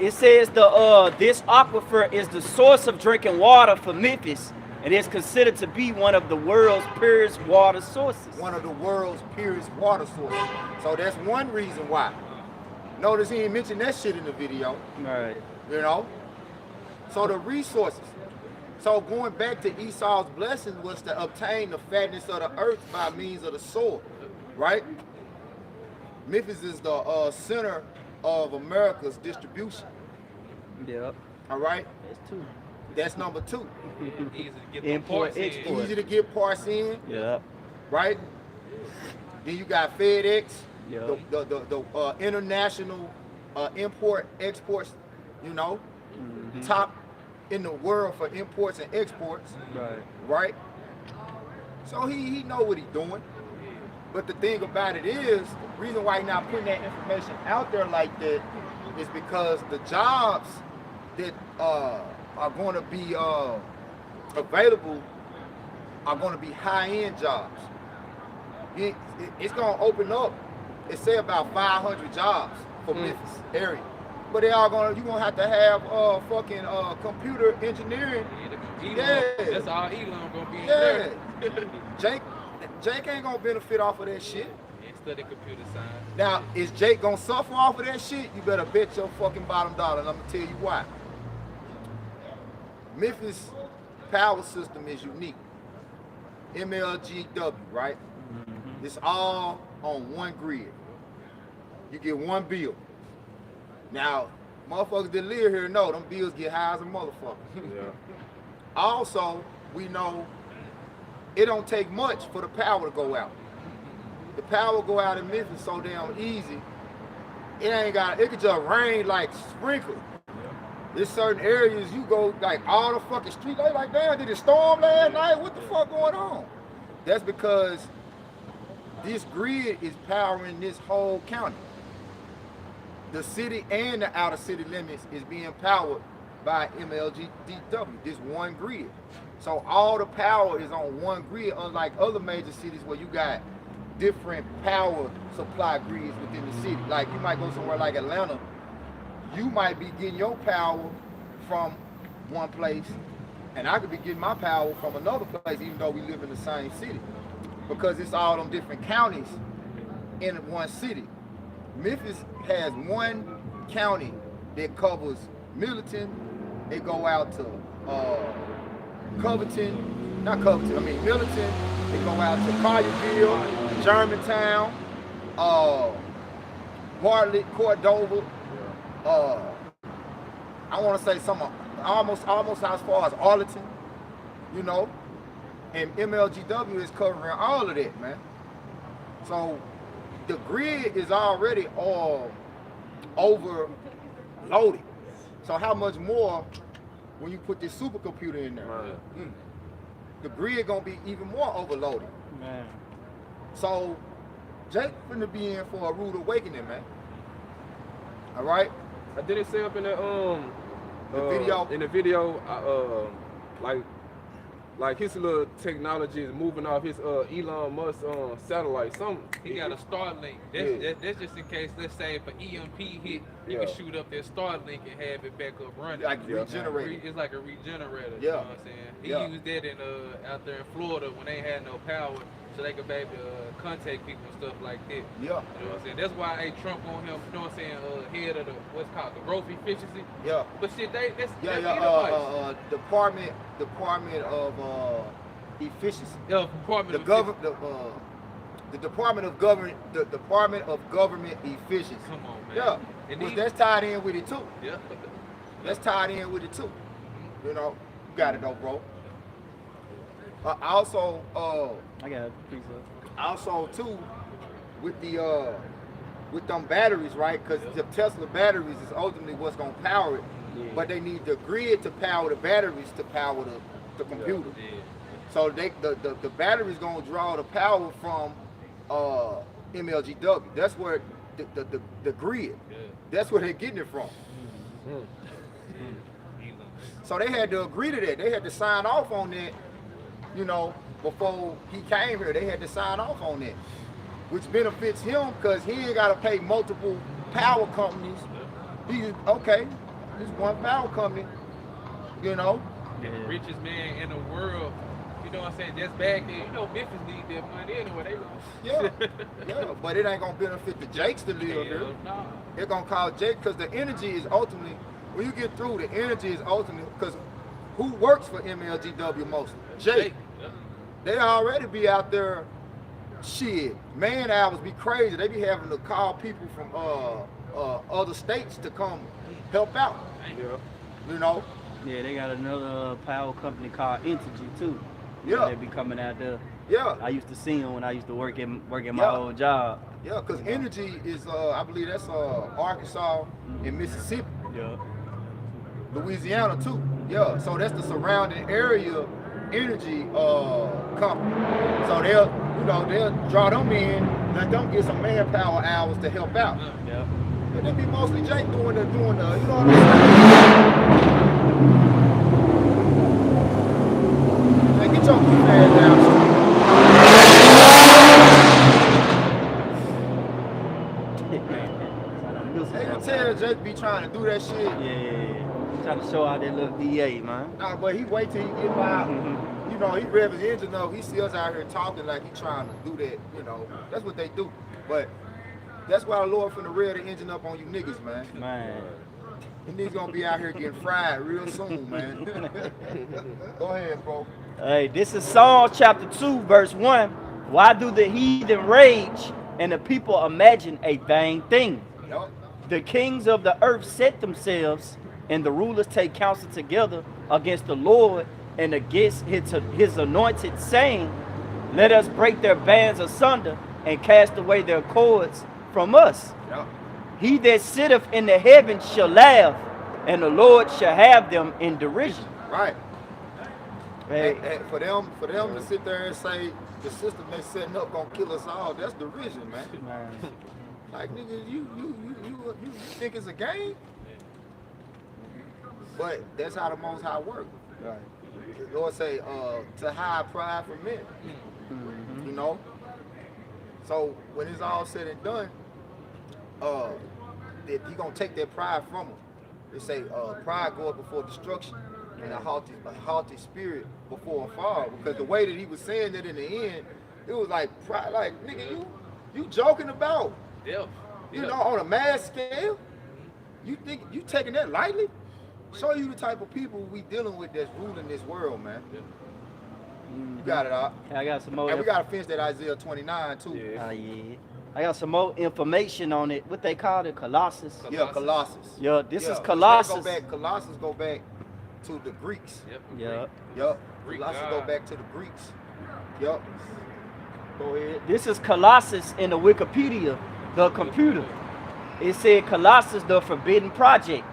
It says this aquifer is the source of drinking water for Memphis and is considered to be one of the world's purest water sources. One of the world's purest water sources. So that's one reason why. Notice he ain't mentioned that shit in the video. Right. You know? So the resources. So going back to Esau's blessing was to obtain the fatness of the earth by means of the sword. Right? Memphis is the center of America's distribution. Yep. All right? That's two. That's number 2. Easy to get Import, the parts in. export. Easy to get parts in. Yep. Right? Then you got FedEx, Yep. the international import exports, you know, top in the world for imports and exports. Right? So he know what he's doing. But the thing about it is, the reason why he's not putting that information out there like that is because the jobs that are going to be available are going to be high-end jobs. It's going to open up, it say about 500 jobs for Memphis area. But they are you're going to have fucking computer engineering. That's all Elon going to be in there. Jake ain't gonna benefit off of that shit. And study computer science. Now, is Jake gonna suffer off of that shit? You better bet your fucking bottom dollar, and I'm gonna tell you why. Memphis power system is unique. MLGW, right? It's all on one grid. You get one bill. Now, motherfuckers that live here know them bills get high as a motherfucker. Also, we know it don't take much for the power to go out. The power go out in Memphis so damn easy. It could just rain like sprinkle. There's certain areas you go like all the fucking street like damn, did it storm last night? What the fuck going on? That's because this grid is powering this whole county. The city and the outer city limits is being powered by MLGDW, this one grid. So all the power is on one grid, unlike other major cities where you got different power supply grids within the city. Like you might go somewhere like Atlanta, you might be getting your power from one place, and I could be getting my power from another place, even though we live in the same city. Because it's all them different counties in one city. Memphis has one county that covers Militant, it go out to Covington, not Covington, I mean Militant, it go out to Collierville, Germantown, Bartlett, Cordova, I want to say some almost as far as Arlington, you know, and MLGW is covering all of that, man. So the grid is already all overloaded. So how much more when you put this supercomputer in there? The grid gonna be even more overloaded. Man. So Jake finna be in for a rude awakening, man. All right. I did it say up in the video. In the video, like his little technology is moving off his Elon Musk satellite. He got a Starlink. That's just in case, let's say, if an EMP hit, you can shoot up that Starlink and have it back up running. Like regenerated. It's like a regenerator. Yeah. You know what I'm saying? He used that in out there in Florida when they had no power, so they could be able to contact people and stuff like that. Yeah. You know what I'm saying? That's why Trump on him, you know what I'm saying, head of the what's called the growth efficiency. Yeah. But shit, that's Department of Efficiency. Yeah, Department of The Department of Government, Efficiency. Come on, man. Yeah, And that's tied in with it too. Yeah. That's tied in with it too. You know, you got it though, bro. Also, I got a piece of. also too, with them batteries, right? Because the Tesla batteries is ultimately what's gonna power it. Yeah. But they need the grid to power the batteries to power the computer. Yeah. So the battery's gonna draw the power from MLGW. That's where the grid. Yeah. That's where they're getting it from. So they had to agree to that. They had to sign off on that, you know, before he came here. They had to sign off on that, which benefits him because he ain't got to pay multiple power companies. He's okay. This one power company, you know. The richest man in the world. You know what I'm saying? That's back there. You know, Memphis need that money anyway. Yeah, yeah, but it ain't gonna benefit the Jakes to live here. No. It's gonna cause Jake because the energy is ultimately, when you get through, the energy is ultimately, because who works for MLGW mostly? Jake. Yeah. They already be out there, shit, man hours be crazy. They be having to call people from other states to come help out. Yeah. You know? Yeah, they got another power company called Energy too. Yeah. They be coming out there. Yeah. I used to see them when I used to work in my old job. Yeah, because energy is, I believe that's Arkansas and Mississippi. Yeah. Louisiana too. Yeah, so that's the surrounding area energy company. So they'll draw them in, let them get some manpower hours to help out. Yeah. But they be mostly Jake doing the, you know what I'm saying? Man, get your goof ass down the street. They can tell Jake be trying to do that shit. Yeah. Trying to show out that little VA, man. Nah, but he wait till he get by. You know, he rev his engine up. He see us out here talking like he trying to do that. You know, that's what they do. But that's why the Lord finna rev the engine up on you niggas, man. Man. And niggas gonna be out here getting fried real soon, man. Go ahead, bro. Hey, this is Psalm chapter 2, verse 1. Why do the heathen rage and the people imagine a vain thing? Yup. The kings of the earth set themselves, and the rulers take counsel together against the Lord and against his anointed, saying, let us break their bands asunder and cast away their cords from us. Yup. He that sitteth in the heavens shall laugh, and the Lord shall have them in derision. Right. Hey, And for them to sit there and say the system they setting up gonna kill us all, that's derision, man. man. Like nigga, you think it's a game? But that's how the Most High work. Right. The Lord say, to hide pride from men. You know? So when it's all said and done, that he gonna take that pride from them. They say pride goeth before destruction, and a haughty spirit before a fall. Because the way that he was saying that in the end, it was like pride, like nigga, you joking about? Yeah. You know, on a mass scale, you think you taking that lightly? show you the type of people we dealing with that's ruling this world, man. You got it, Op. I got some more. And we got to finish that Isaiah 29 too. Yeah. Yeah. I got some more information on it. What they call it, Colossus. Yeah, Colossus. Yeah, this is Yeah, Colossus. Colossus go back to the Greeks. Yep. Yeah. Yup. Greek Colossus God. go back to the Greeks. Yup. Go ahead. This is Colossus in the Wikipedia, the computer. It said Colossus, the forbidden project.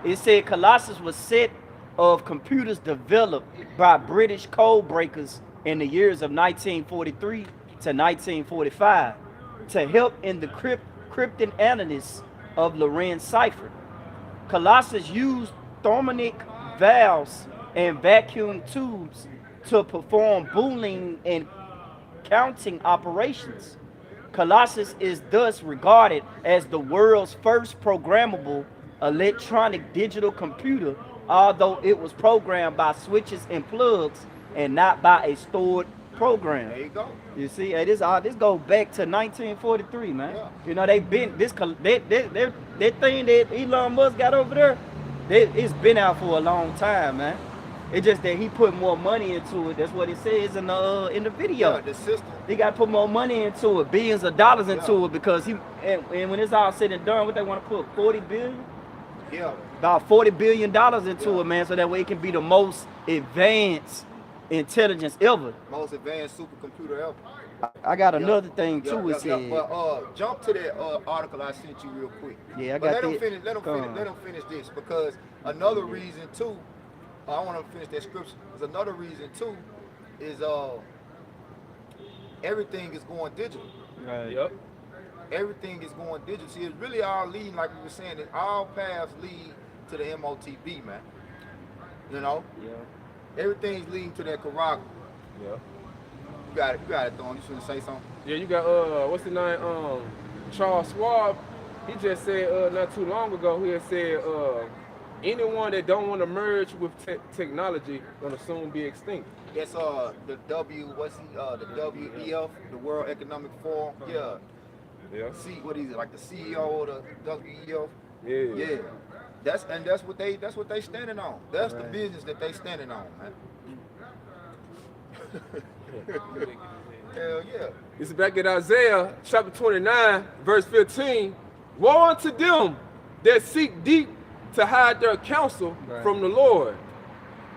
It said Colossus was set of computers developed by British code breakers in the years of 1943 to 1945 to help in the cryptic analysis of Lorenz cipher. Colossus used thermonic valves and vacuum tubes to perform Boolean and counting operations. Colossus is thus regarded as the world's first programmable electronic digital computer, although it was programmed by switches and plugs and not by a stored program. There you go. You see, hey, this goes back to 1943, man. Yeah. You know, they've been that thing that Elon Musk got over there. It's been out for a long time, man. It's just that he put more money into it. That's what it says in the video. Yeah, the system. He got to put more money into it, billions of dollars into it, because and when it's all said and done, what they want to put 40 billion? Yeah. About $40 billion into it, man, so that way it can be the most advanced intelligence ever. Most advanced supercomputer ever. I got another thing too. Yeah, It said, But jump to that article I sent you real quick. Yeah, I but got let that. them finish this, because another reason too. I want to finish that scripture. There's another reason too, is everything is going digital. right. Yep. Everything is going digital. See, it's really all leading, like we were saying, that all paths lead to the MOTB, man. You know, Yeah. everything's leading to that Quran. Yeah. You got it, Thorn. You shouldn't say something. Yeah, you got what's the name? Charles Schwab. He just said not too long ago. He had said anyone that don't want to merge with technology gonna soon be extinct. That's the the WEF, the World Economic Forum. Yeah. Yeah. See, what is it, like the CEO of the WEF? Yeah. Yeah. That's what they standing on. That's the business that they standing on, man. Hell yeah. This is back at Isaiah chapter 29, verse 15. Woe unto them that seek deep to hide their counsel from the Lord.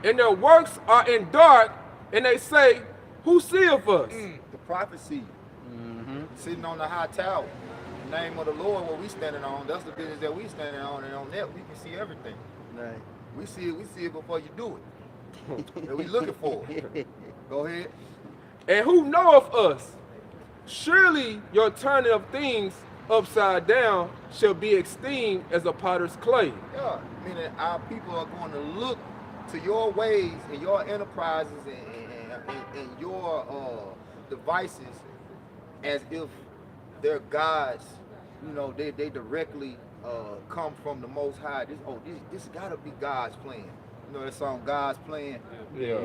And their works are in dark, and they say, who seeth us? The prophecy. Sitting on the high tower. The name of the Lord, what we standing on, that's the business that we standing on, and on that we can see everything. Right. We see it before you do it. And we looking for it. Go ahead. And who knoweth us? Surely your turning of things upside down shall be esteemed as a potter's clay. Yeah, meaning our people are going to look to your ways and your enterprises and your devices as if they're gods. You know, they directly come from the Most High. This gotta be God's plan. You know that song, God's Plan. Yeah.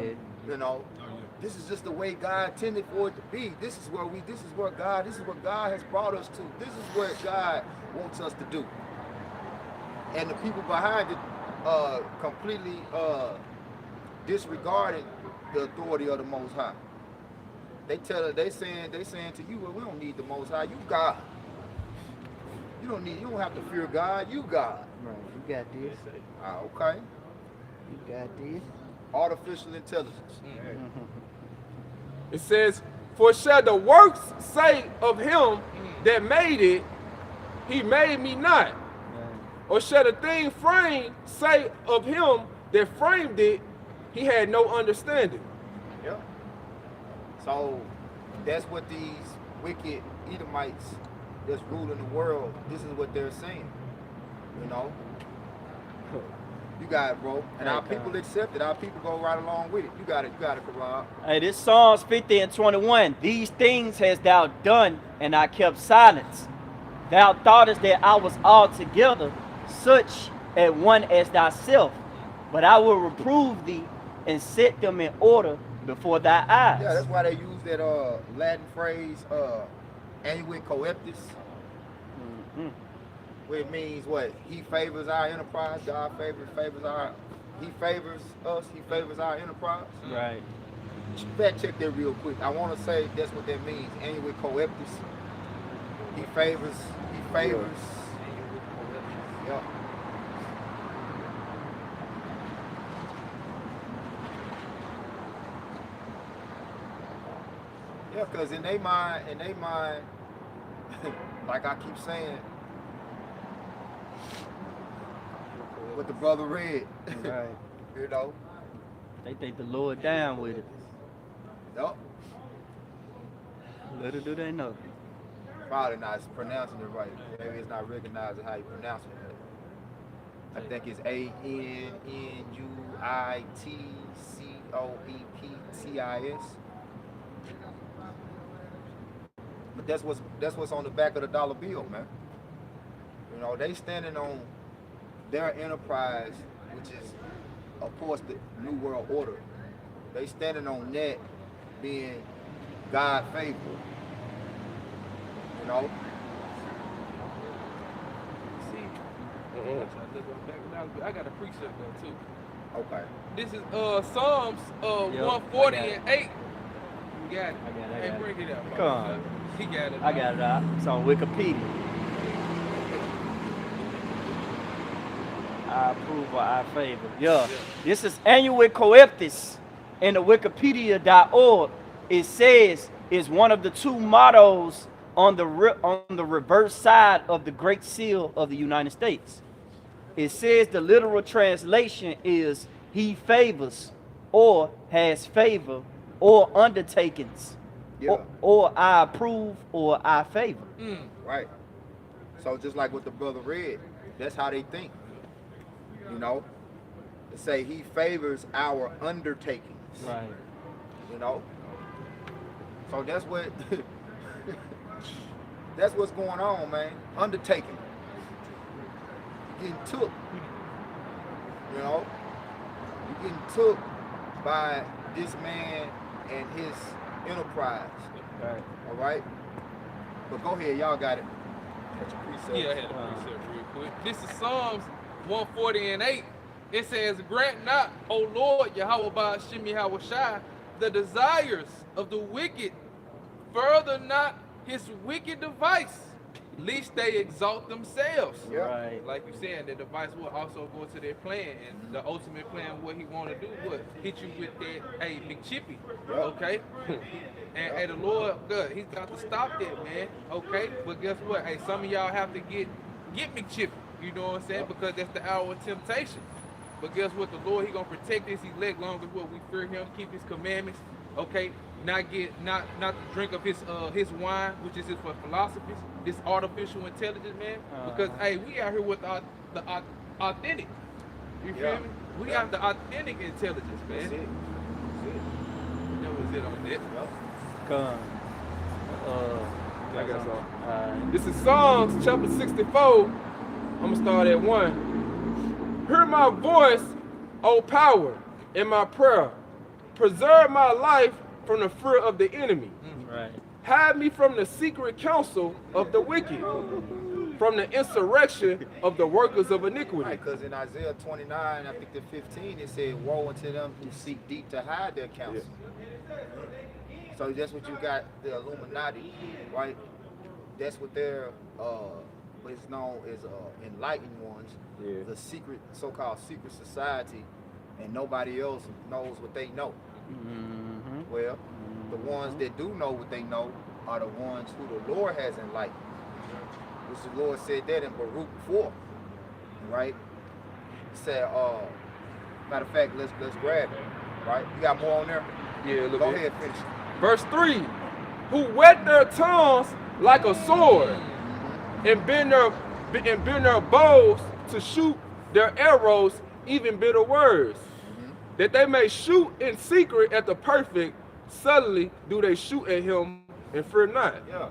You know, this is just the way God intended for it to be. This is what God has brought us to. This is what God wants us to do. And the people behind it completely disregarding the authority of the Most High. They saying to you, well, we don't need the Most High. You God. You don't have to fear God. You God. Right. You got this. Okay. You got this. Artificial intelligence. It says, for shall the works say of him that made it, he made me not? Right. Or shall the thing framed say of him that framed it, he had no understanding? Yeah. So that's what these wicked Edomites that's ruling the world, this is what they're saying. You know? You got it, bro. And our people accept it. Our people go right along with it. You got it, Karab. Hey, this Psalms 50 and 21. These things hast thou done, and I kept silence. Thou thoughtest that I was altogether such at one as thyself, but I will reprove thee and set them in order before thy eyes. Yeah, that's why they use that Latin phrase, annuit coeptis. which means what? He favors our enterprise. God favors our. He favors us. He favors our enterprise. Right. Fact check that real quick. I want to say that's what that means. Annual coeptus. He favors. He favors. Yeah. Yeah, because in their mind, like I keep saying, what the brother read, Right. you know. They think the Lord down with it. Yup. Little do they know. Probably not pronouncing it right. Maybe it's not recognizing how you pronounce it. I think it's ANNUITCOEPTIS. But that's what's on the back of the dollar bill, man. You know, they standing on their enterprise, which is, of course, the New World Order. They standing on that being God faithful. You know? See, I got a precept though too. Okay. This is Psalms 140 and 8. You got it. I got Hey, it. bring it up. Come on. He got it. I got it out. It's on Wikipedia. I approve or I favor. Yeah. This is annual coeptus in the Wikipedia.org. It says it's one of the two mottos on the reverse side of the Great Seal of the United States. It says the literal translation is he favors or has favor or undertakings. Yeah. Or I approve or I favor. Right. So just like what the brother read, that's how they think. You know? They say he favors our undertakings. Right. You know? So that's what that's what's going on, man. Undertaking. You're getting took. You know? You're getting took by this man and his enterprise. Right. All right? But go ahead, y'all got it. That's your precept. Yeah, I had a precept real quick. This is Psalms 140 and 8. It says, grant not, O Lord, Yahweh Ba'ashim Yahweh Shai, the desires of the wicked, further not his wicked device, lest they exalt themselves. Yeah. Right. Like you said, the device will also go to their plan, and the ultimate plan, what he want to do, would hit you with that, hey, McChippy, okay? And hey, the Lord, good, he's got to stop that, man, okay? But guess what? Hey, some of y'all have to get McChippy, you know what I'm saying? Because that's the hour of temptation. But guess what? The Lord, he gonna protect us. His leg long as what we fear him, keep his commandments, okay? Not to drink of his wine, which is his for philosophies, this artificial intelligence, man. Because hey, we out here with the authentic. You feel me? We got the authentic intelligence, man. That's it. That was it on that. Come. I got some. Alright. This is Psalms chapter 64. I'm gonna start at 1. Hear my voice, O power, in my prayer. Preserve my life from the fear of the enemy. Right. Hide me from the secret counsel of the wicked, from the insurrection of the workers of iniquity. Right, because in Isaiah 29, I think the 15, it said, woe unto them who seek deep to hide their counsel. So that's what you got, the Illuminati, right? That's what they're, what's known as enlightened ones, the secret, so-called secret society, and nobody else knows what they know. Mm-hmm. Well, the ones that do know what they know are the ones who the Lord has enlightened. Which the Lord said that in Baruch 4, right? He said, matter of fact, let's grab it, right? You got more on there? Yeah, look Go at ahead, finish. Verse 3, who whet their tongues like a sword, and bend their bows to shoot their arrows, even bitter words, that they may shoot in secret at the perfect, suddenly do they shoot at him and fear not. Yeah,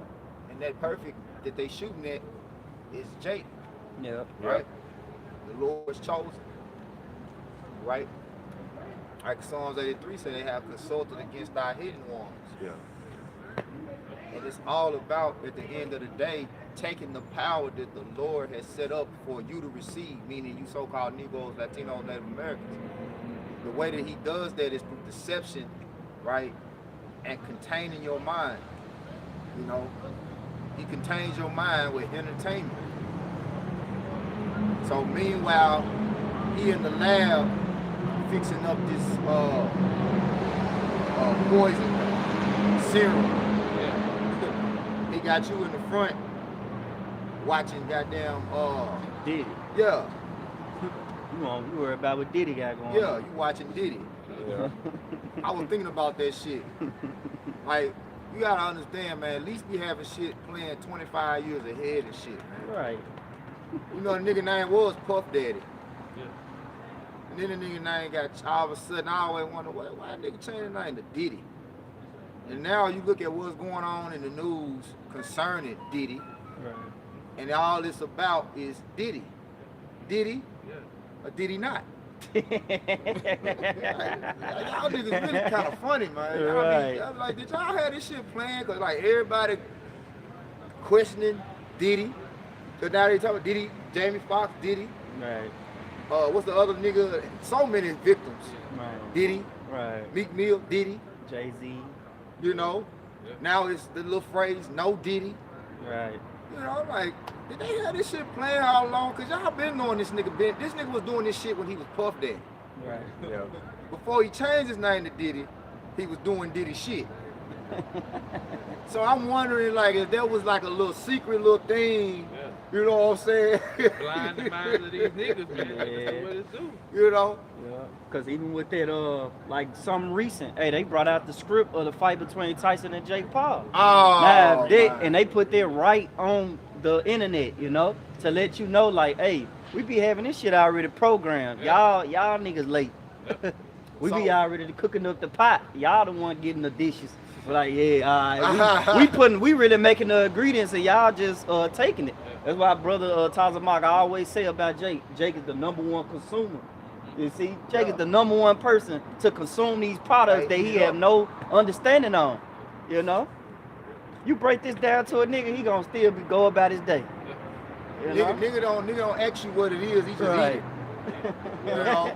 and that perfect that they shooting at is Jake, Yep. right? The Lord's chosen, right? Like Psalms 83 said, they have consulted against our hidden ones. Yeah. And it's all about, at the end of the day, taking the power that the Lord has set up for you to receive, meaning you so-called Negroes, Latinos, Native Americans. The way that he does that is through deception, right? And containing your mind. You know, he contains your mind with entertainment. So meanwhile, he in the lab fixing up this poison serum. He got you in the front watching goddamn Diddy. yeah. You worry about what Diddy got going Yeah, on. you watching Diddy. Yeah. I was thinking about that shit. Like, you gotta understand, man, at least we having shit playing 25 years ahead and shit, man. Right. You know, the nigga name was Puff Daddy. Yeah. And then the nigga name got, all of a sudden, I always wonder, why a nigga change his name to Diddy? And now you look at what's going on in the news concerning Diddy, Right. and all it's about is Diddy. Diddy or Diddy not? Like, y'all niggas really kind of funny, man. Right. I mean, like, did y'all have this shit playing? Cause like everybody questioning Diddy. Cause now they talking Diddy, Jamie Foxx, Diddy. Right. What's the other nigga? So many victims. Right. Diddy, Right. Meek Mill, Diddy. Jay-Z. You know. Yeah. Now it's the little phrase, no Diddy. Right. You know, I'm like, did they have this shit playing how long? Cause y'all been knowing this nigga been. This nigga was doing this shit when he was Puff Daddy. Right. Yeah. Before he changed his name to Diddy, he was doing Diddy shit. So I'm wondering, like, if there was like a little secret little thing, Yeah. you know what I'm saying? Blind the minds of these niggas, man. That's Yeah. what it do. You know? Yeah. Cause even with that, like something recent, hey, they brought out the script of the fight between Tyson and Jake Paul. Oh, Now, man. they put that right on the internet, you know, to let you know, like, hey, we be having this shit already programmed. Yeah. Y'all niggas late. We be So- already cooking up the pot. Y'all the one getting the dishes. We're like, yeah, all right. We really making the ingredients and y'all just taking it. That's why brother Tazamak, I always say about Jake. Jake is the #1 consumer. You see, Jake is the #1 person to consume these products that he have no understanding on. You know, you break this down to a nigga, he gonna still go about his day. You know? Nigga don't ask you what it is, he just Right. eat it. You know?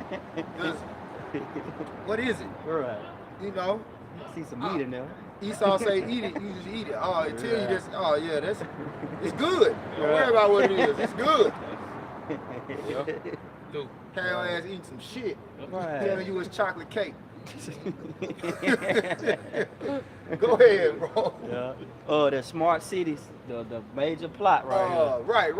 'Cause what is it? Right. You know? See some meat in there. Esau say eat it, you just eat it. Oh, it tell you Right. this. Oh yeah, it's good. Don't worry about what it is. It's good. Dude. Have your ass eating some shit. Right. Telling you it's chocolate cake. Go ahead, bro. Yeah. The smart cities, the major plot right here. Right.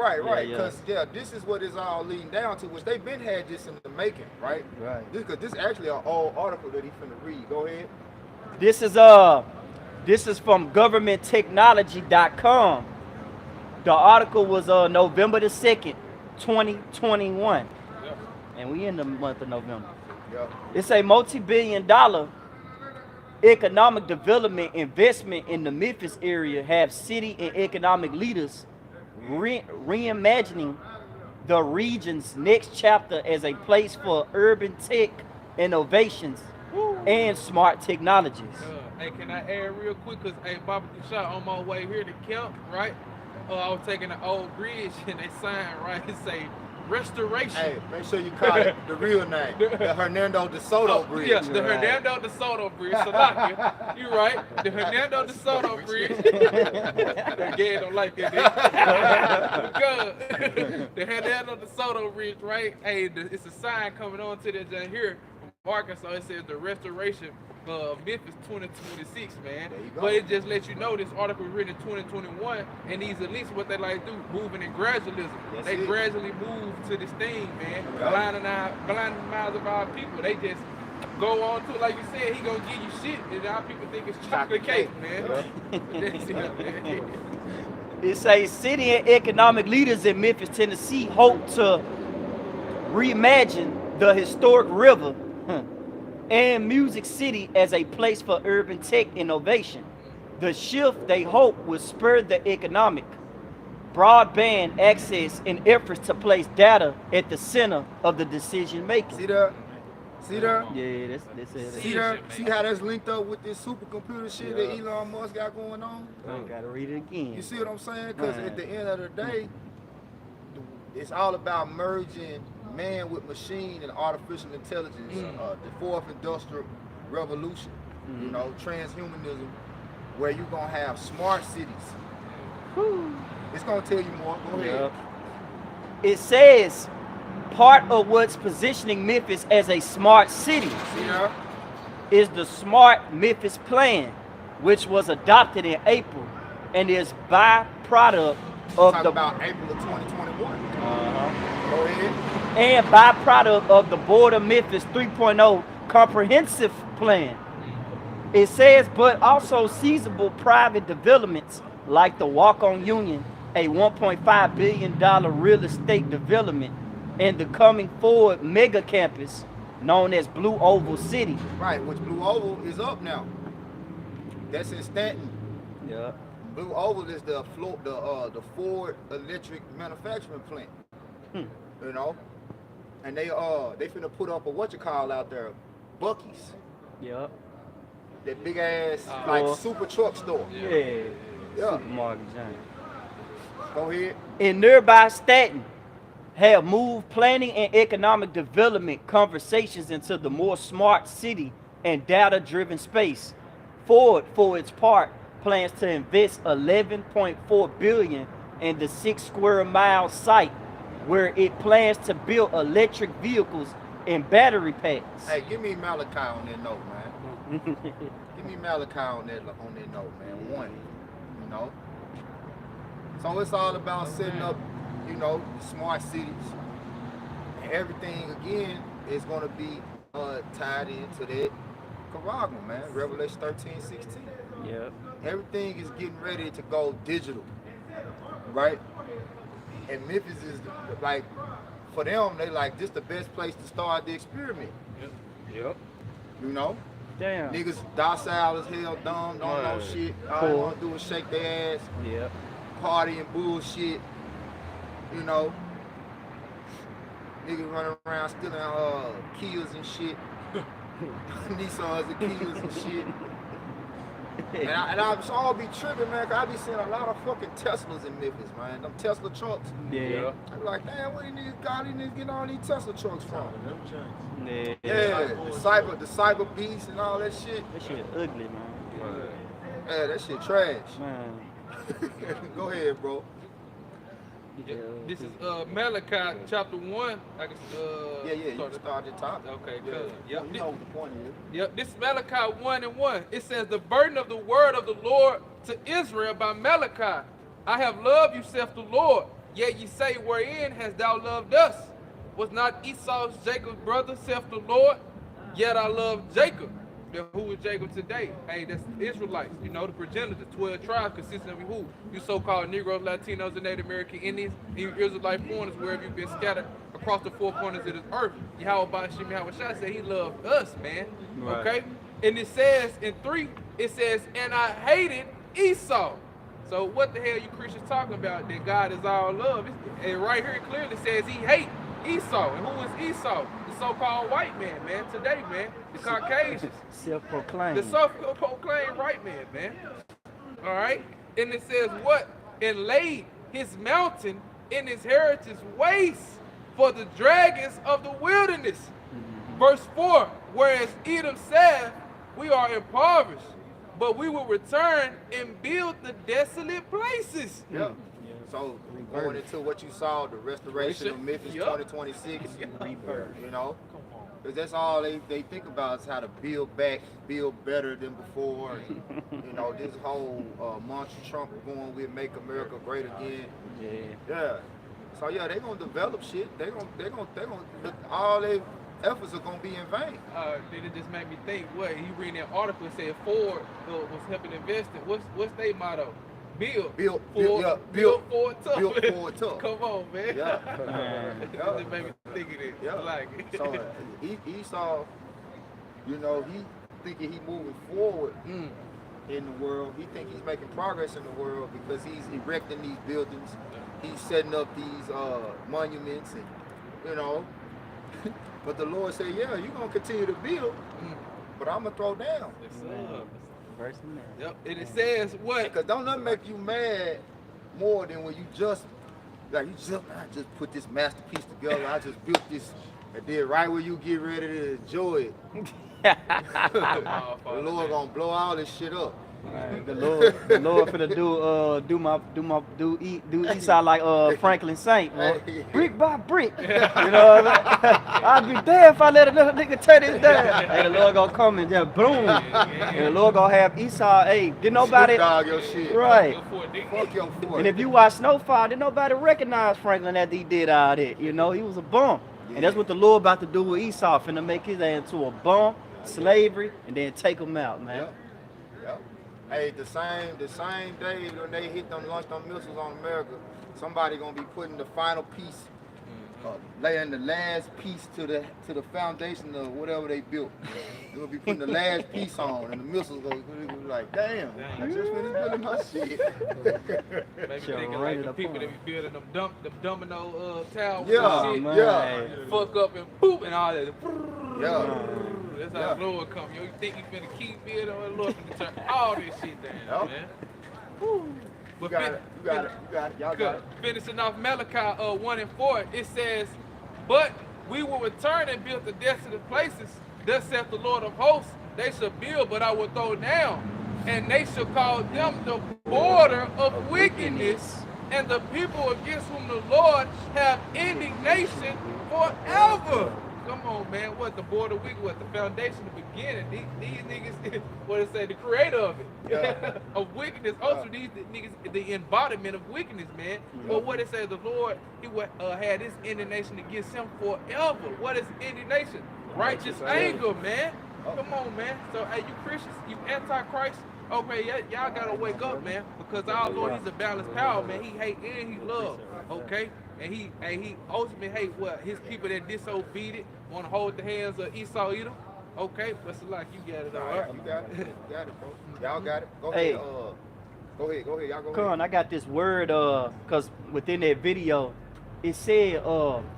Yeah. Because this is what it's all leading down to, which they've been had this in the making, right? Right. This actually an old article that he finna read. Go ahead. This is from governmenttechnology.com. The article was November the 2nd, 2021. Yeah. And we in the month of November. Yeah. It's a multi-billion-dollar economic development investment in the Memphis area have city and economic leaders reimagining the region's next chapter as a place for urban tech innovations and smart technologies. Hey, can I add real quick? Cause hey, Bobby shot on my way here to camp, right? I was taking the old bridge and they sign right and say restoration. Hey, make sure you call it the real name, the Hernando de Soto Bridge. Yeah, the Right. Hernando de Soto Bridge. Salakia. You right. The Hernando de Soto Bridge. Again, don't like that. Good. The Hernando de Soto Bridge, right? Hey, it's a sign coming on to the down here from Arkansas. It says the restoration of Memphis 2026, man. There you go. But it just lets you know this article was written in 2021, and these elites, what they like to do, moving in gradualism. That's They it. gradually move to this thing, man. Yeah. Blinding the minds of our people. They just go on to, like you said, he gonna give you shit, and our people think it's chocolate cake, man. That's it, man. It says city and economic leaders in Memphis, Tennessee hope to reimagine the historic river and Music City as a place for urban tech innovation. The shift, they hope, will spur the economic, broadband access and efforts to place data at the center of the decision making. See that? See there? Yeah, that's it. See there? See how that's linked up with this supercomputer shit that Elon Musk got going on? I gotta read it again. You see what I'm saying? Because at the end of the day, it's all about merging man with machine and artificial intelligence. The fourth industrial revolution, you know, transhumanism, where you're gonna have smart cities. It's gonna tell you more. Go ahead. It says part of what's positioning Memphis as a smart city See there? is the Smart Memphis Plan, which was adopted in April and is byproduct of Talk the about April of 2021. Go ahead. and byproduct of the Board of Memphis 3.0 comprehensive plan. It says, but also seizable private developments like the Walk-On Union, a $1.5 billion real estate development, and the coming forward mega campus known as Blue Oval City. Right, which Blue Oval is up now. That's in Stanton. Yeah. Blue Oval is the Ford electric manufacturing plant. You know, and they finna put up a out there, Bucky's. Yep. That big ass like super truck store. Yeah. Yeah. Supermarket giant. Go ahead. In nearby Stanton, have moved planning and economic development conversations into the more smart city and data-driven space. Ford, for its part, plans to invest $11.4 billion in the 6 square mile site, where it plans to build electric vehicles and battery packs. Hey, give me Malachi on that note, man. Give me Malachi on that note, man. One, you know. So it's all about setting up, you know, smart cities. And everything again is gonna be tied into that Caragma, man. Revelation 13:16. Yep. Everything is getting ready to go digital, right? And Memphis is like, for them, they like this the best place to start the experiment. Yep. You know, Damn. niggas docile as hell, dumb, don't know shit. All they wanna do is shake their ass, Yep. party and bullshit. You know, niggas running around stealing Kias and shit, Nissans and Kias and shit. And I all be tripping, man, cause I be seeing a lot of fucking Teslas in Memphis, man. Them Tesla trucks. Yeah. I be like, damn, where these niggas getting all these Tesla trucks from? Yeah. Yeah, the cyber beast and all that shit. That shit ugly, man. Yeah, that shit trash. Man. Go ahead, bro. This is Malachi chapter 1. I can Yeah, you can start at the top. Okay, Yeah. good. Yep. You know what the point is. Yep, this is Malachi 1:1. It says, the burden of the word of the Lord to Israel by Malachi. I have loved you, saith the Lord. Yet ye say, wherein hast thou loved us? Was not Esau Jacob's brother, saith the Lord? Yet I love Jacob. Then who is Jacob today? Hey, that's Israelites. You know, the progenitors, 12 tribes consisting of who? You so-called Negroes, Latinos, and Native American Indians, you Israelite foreigners, wherever you've been scattered across the 4 corners of this earth. Yahweh Shai said he loved us, man. Right. Okay? And it says in 3, it says, and I hated Esau. So what the hell you Christians talking about that God is all love? And right here it clearly says he hate Esau. And who is Esau? The so-called white man, today, man. The Caucasians. Self-proclaimed. The self-proclaimed white man. All right? And it says what? And laid his mountain in his heritage waste for the dragons of the wilderness. Verse 4, whereas Edom said, we are impoverished, but we will return and build the desolate places. Yeah. So going into what you saw, the restoration of Memphis 2026, you know, because that's all they think about is how to build back, build better than before. And, you know, this whole mantra Trump going with "Make America Great Again." Yeah. So yeah, they're gonna develop shit. They're gonna all their efforts are gonna be in vain. Then it just made me think. What he reading that article said Ford was helping invest in. What's their motto? Build Ford tough. Build Ford tough. Come on, man. Yeah. It just made me think of it. Yeah. Like So Esau, you know, he thinking he moving forward in the world. He think he's making progress in the world because he's erecting these buildings. He's setting up these monuments, and you know, But the Lord said, yeah, you're going to continue to build, but I'm going to throw down. Yes, sir. Verse 9. Yep. And it says what? Because don't nothing make you mad more than when you just, like, I just put this masterpiece together. I just built this. And then right when you get ready to enjoy it, the Lord gonna blow all this shit up. Right, the Lord finna do Esau like Franklin Saint, boy. Brick by brick. You know what I mean? I'd be damned if I let another nigga tear this down. Hey, the Lord gonna come and just boom. And the Lord gonna have Esau, hey, did nobody dog your shit. right. Fuck your fort. And if you watch Snowfall, did nobody recognize Franklin after he did all that? You know, he was a bum. And that's what the Lord about to do with Esau, finna make his ass into a bum, slavery, and then take him out, man. Yep. Hey, the same day when they launched them missiles on America, somebody gonna be putting the final piece, laying the last piece to the foundation of whatever they built. They're gonna be putting the last piece on, and the missiles gonna be like, damn, I just finished building my shit. Maybe thinking like the people that be building them domino towers Yeah, and shit. yeah. Fuck up and boop and all that. Yeah. That's how the Lord come. You think you finna keep building, or the Lord finna turn all this shit down, man. You But got it. Y'all got it. finishing off Malachi 1:4, it says, "But we will return and build the desolate places. Thus saith the Lord of hosts, they shall build, but I will throw down, and they shall call them the border of wickedness, and the people against whom the Lord have indignation forever." Come on, man. What the border of wicked? What the foundation, the beginning? These niggas, what it say? The creator of it, Yeah. of wickedness. Also, these niggas, the embodiment of wickedness, man. But what it say? The Lord, He would had His indignation against him forever. What is indignation? Righteous anger, man. Come on, man. So, hey, you Christians, you antichrist, okay, y'all gotta wake up, man. Because our Lord, He's a balanced power, man. He hate and He love, okay? And he ultimately hate what? His people that disobedient, want to hold the hands of Esau Edom. Okay, but it's like you got it all right. You got it. You got it, bro. Y'all got it. Go Hey. ahead. Go ahead. Y'all go Come on, I got this word, cause within that video, it said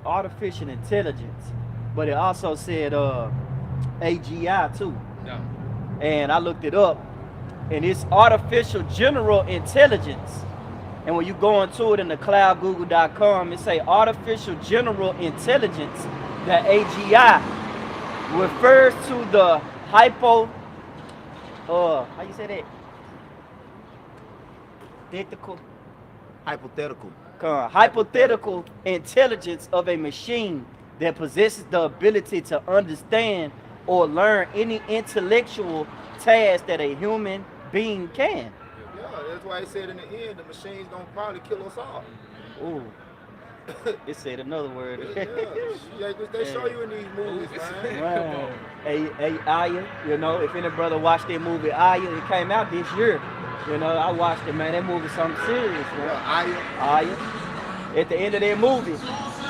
artificial intelligence, but it also said AGI too. No. And I looked it up, and it's artificial general intelligence. And when you go into it in the cloud, google.com, it say artificial general intelligence, the AGI, refers to the how you say that? Hypothetical intelligence of a machine that possesses the ability to understand or learn any intellectual task that a human being can. Yeah, that's why he said in the end, the machine's gonna probably kill us all. Ooh. It said another word. Yeah, they show you in these movies, man. Right. Aya, you know, if any brother watched that movie Aya, it came out this year. You know, I watched it, man. That movie something serious, man. Yeah, Aya. At the end of that movie,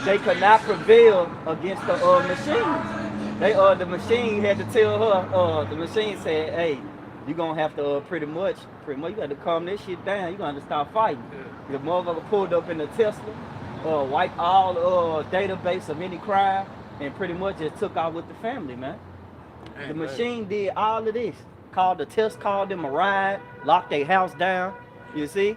they could not prevail against the machines. The machine had to tell her, the machine said, hey, you're gonna have to pretty much, you got to calm this shit down. You're gonna have to stop fighting. The motherfucker pulled up in the Tesla, wiped all database of any crime, and pretty much just took out with the family, man. The machine did all of this. Called them a ride, locked their house down. You see?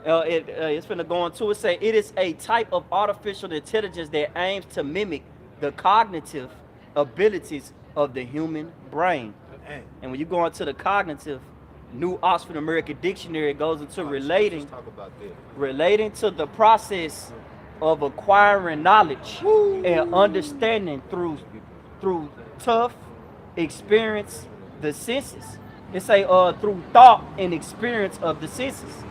It's finna go into it. Say it is a type of artificial intelligence that aims to mimic the cognitive abilities of the human brain. And when you go into the cognitive, New Oxford American Dictionary, it goes into relating to the process of acquiring knowledge and understanding through tough experience, the senses. It say through thought and experience of the senses.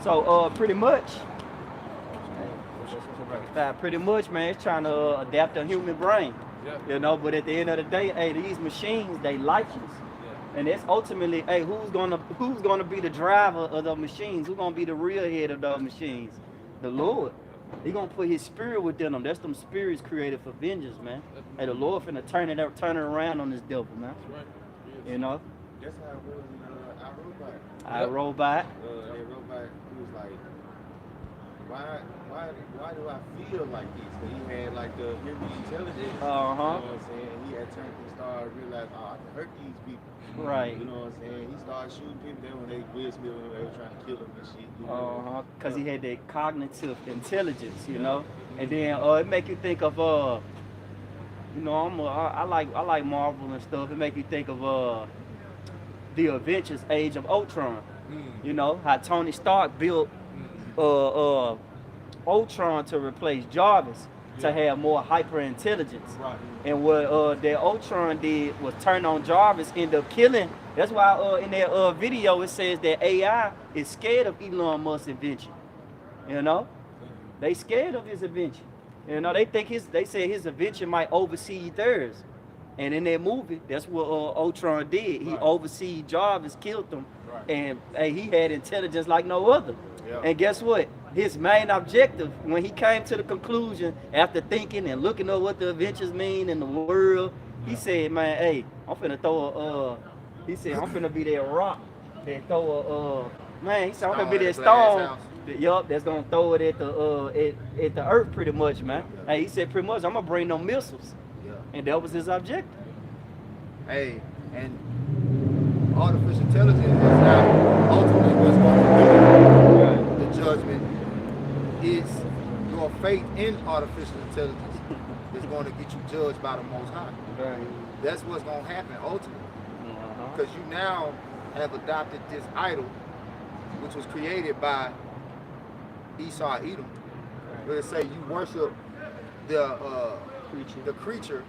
So pretty much, man, it's trying to adapt the human brain. You know, but at the end of the day, hey, these machines, they lifeless. And it's ultimately, hey, who's gonna be the driver of the machines? Who's gonna be the real head of the machines? The Lord. He gonna put His spirit within them. That's them spirits created for vengeance, man. Hey, the Lord finna turn it around on this devil, man. You know. That's how it was in iRobot. Robot, he was like, why do I feel like this? But he had like the human intelligence. You know what I'm saying? He had turned and started realizing, oh, I can hurt these people. Right. You know what I'm saying? He started shooting people. Then when they whisked me, when they were trying to kill him and shit. You know? Because he had that cognitive intelligence, you know. And then it make you think of you know, I like Marvel and stuff. It make you think of the Avengers Age of Ultron. You know, how Tony Stark built Ultron to replace Jarvis to have more hyper intelligence. Right. And what that Ultron did was turn on Jarvis, end up killing. That's why in that video it says that AI is scared of Elon Musk's invention. You know, they scared of his invention. You know, they say his invention might oversee theirs. And in that movie, that's what Ultron did. He oversee Jarvis, killed him, and he had intelligence like no other. Yeah. And guess what? His main objective, when he came to the conclusion after thinking and looking at what the adventures mean in the world, he said, "Man, hey, I'm finna throw he said, I'm finna be that rock that throw man, he said, I'm finna be that stone. Yup, that's gonna throw it at the earth pretty much, man. Hey, he said pretty much, I'm gonna bring no missiles." And that was his objective. Hey, and artificial intelligence is not ultimately what's going to do the judgment. It's your faith in artificial intelligence is going to get you judged by the Most High. Right. That's what's going to happen ultimately. Because you now have adopted this idol, which was created by Esau Edom. Where they say you worship the creature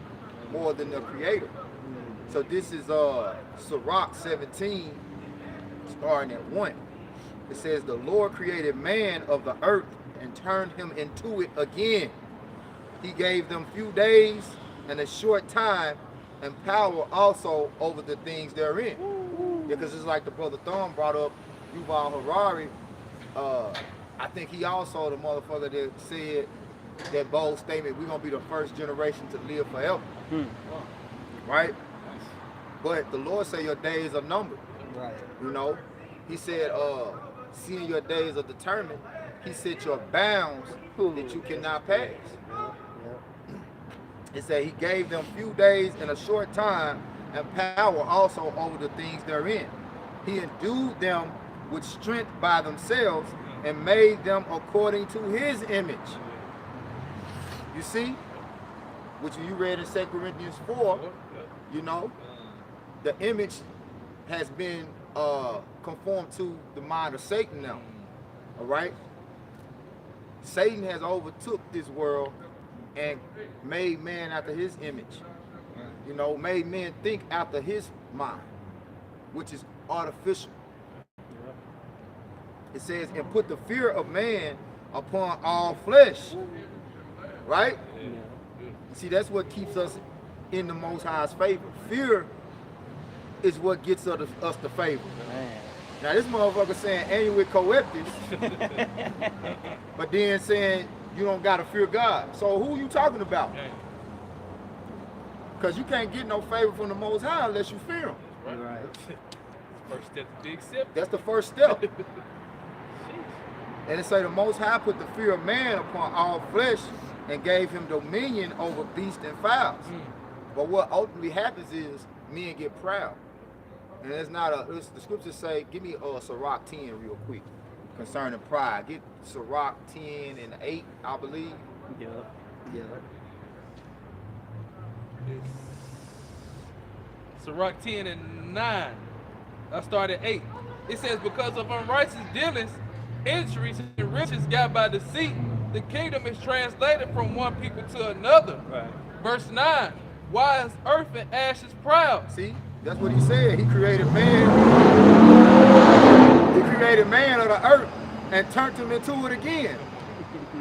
more than the creator. So this is Sirach 17, starting at 1. It says, the Lord created man of the earth and turned him into it again. He gave them few days and a short time and power also over the things therein. Because it's like the brother Thumb brought up Yuval Harari. I think he also the motherfucker that said that bold statement, we're going to be the first generation to live forever. Right? But the Lord said your days are numbered. Right. You know? He said, seeing your days are determined, he set your bounds that you cannot pass. It said he gave them few days and a short time and power also over the things therein. He endued them with strength by themselves and made them according to his image. You see? Which you read in 2 Corinthians 4, you know, the image has been conformed to the mind of Satan now. All right? Satan has overtook this world and made man after his image. You know, made men think after his mind, which is artificial. It says, and put the fear of man upon all flesh. Right? See, that's what keeps us in the Most High's favor. Fear is what gets us the favor. Man. Now this motherfucker saying annual coeptis, but then saying you don't gotta fear God. So who you talking about? Because you can't get no favor from the Most High unless you fear him. Right. First step to be accepted. That's the first step. And it say the Most High put the fear of man upon all flesh and gave him dominion over beasts and fowls. But what ultimately happens is men get proud. And it's not the scriptures say, give me Sirach 10 real quick concerning pride. Get Sirach 10 and 8, I believe. Yeah. Sirach 10 and 9. I started 8. It says, because of unrighteous dealings, injuries, and riches got by deceit, the kingdom is translated from one people to another. Right. Verse 9. Why is earth and ashes proud? See, that's what he said. He created man. He created man of the earth and turned him into it again.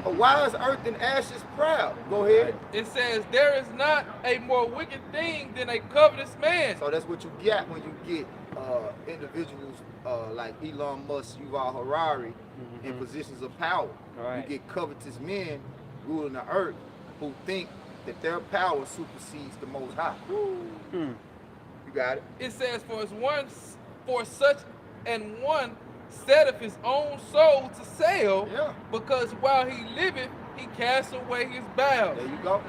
But why is earth and ashes proud? Go ahead. It says, there is not a more wicked thing than a covetous man. So that's what you get when you get individuals like Elon Musk, Yuval Harari in positions of power. Right. You get covetous men ruling the earth who think that their power supersedes the Most High. You got it? It says, for such an one setteth his own soul to sell, Yeah. because while he liveth, he casts away his bowels. There you go.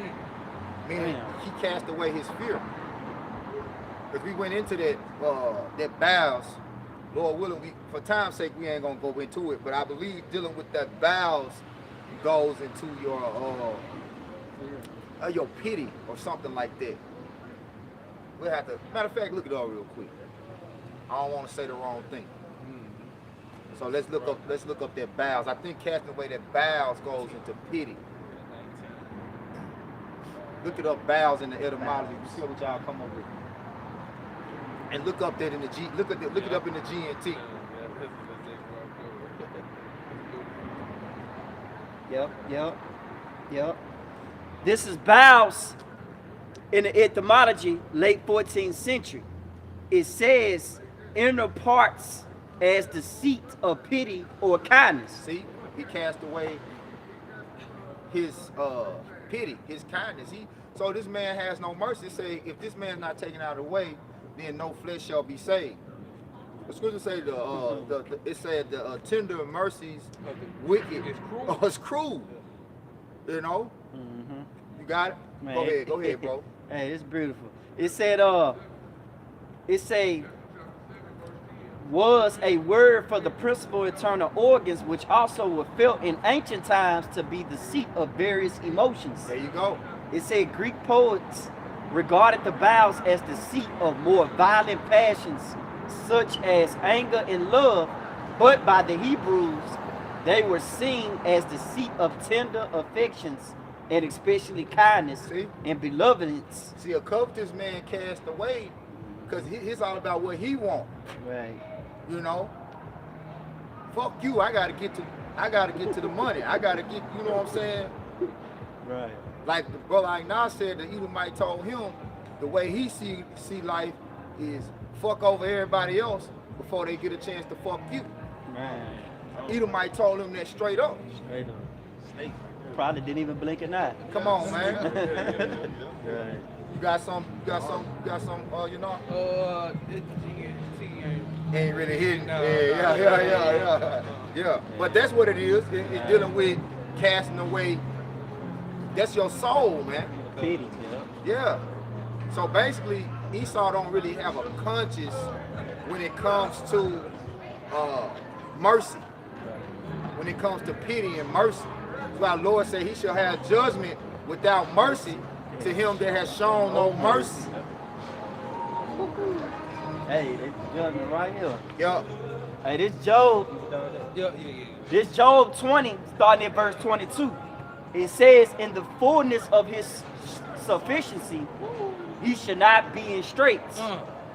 Meaning Damn. he cast away his fear. Because we went into that bowels, Lord willing, for time's sake, we ain't gonna go into it, but I believe dealing with that bowels goes into your pity or something like that. We'll have to, matter of fact, look it up real quick. I don't want to say the wrong thing. So let's look up that bowels. I think casting away that bowels goes into pity. Look it up, bowels in the etymology. You see what y'all come up with. And look up that in the G. Look it up in the GNT. Yep. This is bowels in the etymology, late 14th century. It says inner parts as the seat of pity or kindness. See, he cast away his pity, his kindness. So this man has no mercy. Say, if this man's not taken out of the way, then no flesh shall be saved. The scripture say it said the tender mercies wicked is cruel. You know? You got it? Man. Go ahead, bro. Hey, it's beautiful. It said was a word for the principal internal organs, which also were felt in ancient times to be the seat of various emotions. There you go. It said Greek poets regarded the bowels as the seat of more violent passions, such as anger and love, but by the Hebrews, they were seen as the seat of tender affections, and especially kindness and belovedness. See, a covetous man cast away, because he's all about what he wants. Right. You know? Fuck you, I gotta get to the money. I gotta get, you know what I'm saying? Right. Like the brother Ignas said, that Edomite told him the way he see life is fuck over everybody else before they get a chance to fuck you. Man. Edomite told him that straight up. Straight up. Snake. Probably didn't even blink an eye. Come on, man. Right. You got some, you know? Ain't really hitting. Yeah. But that's what it is. It's dealing with casting away. That's your soul, man. Pity, Yeah. So basically, Esau don't really have a conscience when it comes to mercy. When it comes to pity and mercy. That's why our Lord said he shall have judgment without mercy to him that has shown no mercy. Hey, this judgment right here. Yeah. Hey, this Job. This Job 20, starting at verse 22. It says, in the fullness of his sufficiency, he should not be in straits.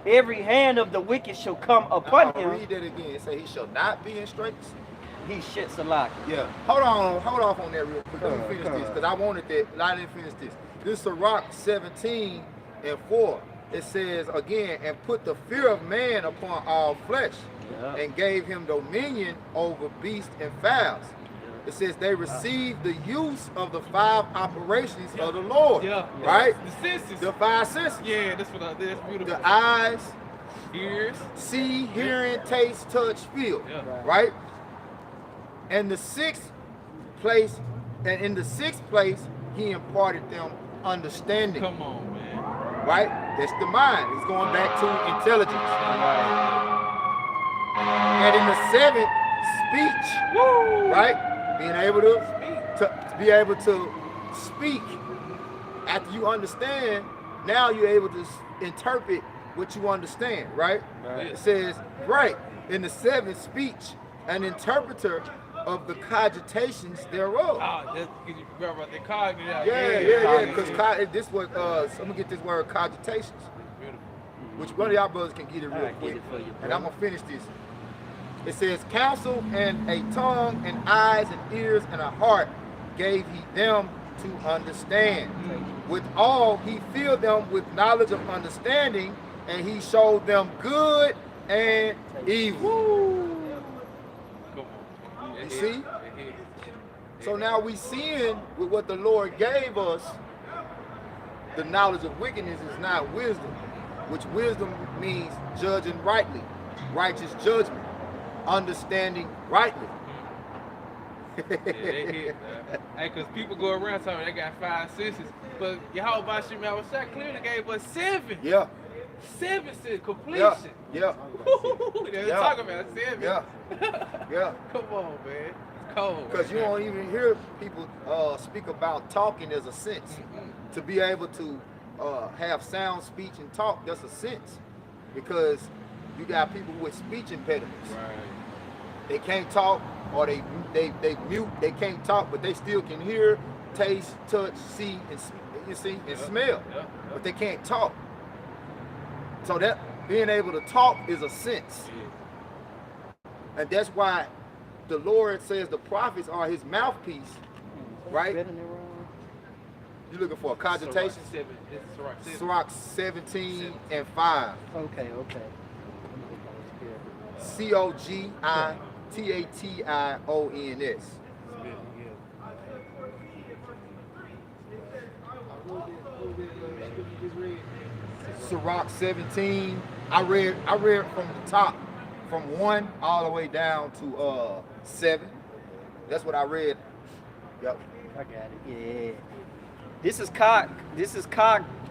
Every hand of the wicked shall come upon him. Read that again. It say he shall not be in straits. He shits a lot. Yeah. Hold off on that real quick. Let me finish this, because I wanted that, but I didn't finish this. This is Sirach 17:4. It says again, and put the fear of man upon all flesh, and gave him dominion over beasts and fowls. It says they received the use of the 5 operations of the Lord. Right? The senses. The 5 senses. Yeah, that's beautiful. The eyes, ears, see, hearing, taste, touch, feel. Right? And the 6th place, and in the 6th place, he imparted them understanding. Come on, man. Right? That's the mind. It's going back to intelligence. And in the 7th, speech. Woo! Right? Being able to be able to speak. After you understand, now you're able to interpret what you understand, right? It says, right, in the 7th, speech, an interpreter of the cogitations thereof. That's you forgot about the cognitive. Yeah. Because this was I'm gonna get this word cogitations. Which one of y'all brothers can get it real quick. And I'm gonna finish this. It says, counsel and a tongue and eyes and ears and a heart gave he them to understand. With all he filled them with knowledge of understanding, and he showed them good and evil. You see? So now we seeing with what the Lord gave us, the knowledge of wickedness is not wisdom, which wisdom means judging rightly, righteous judgment. understanding rightly. Yeah, they hit, man. Hey, cause people go around telling me they got 5 senses, but Yahweh Shemel Shah clearly gave us 7. Yeah, 7 senses, completion. yeah, They're Yeah. talking about 7. yeah, yeah. Come on, man. It's cold. Because you don't even hear people speak about talking as a sense. To be able to have sound speech and talk, that's a sense. Because you got people with speech impediments. Right. They can't talk, or they mute. They can't talk, but they still can hear, taste, touch, see, and smell. Yeah. But they can't talk. So that being able to talk is a sense, and that's why the Lord says the prophets are His mouthpiece. Right? You looking for a cogitation? Sirach 17 and 5. Okay. Cogitations. Sirach 17. I read from the top, from 1 all the way down to 7. That's what I read. Yep. I got it. Yeah. This is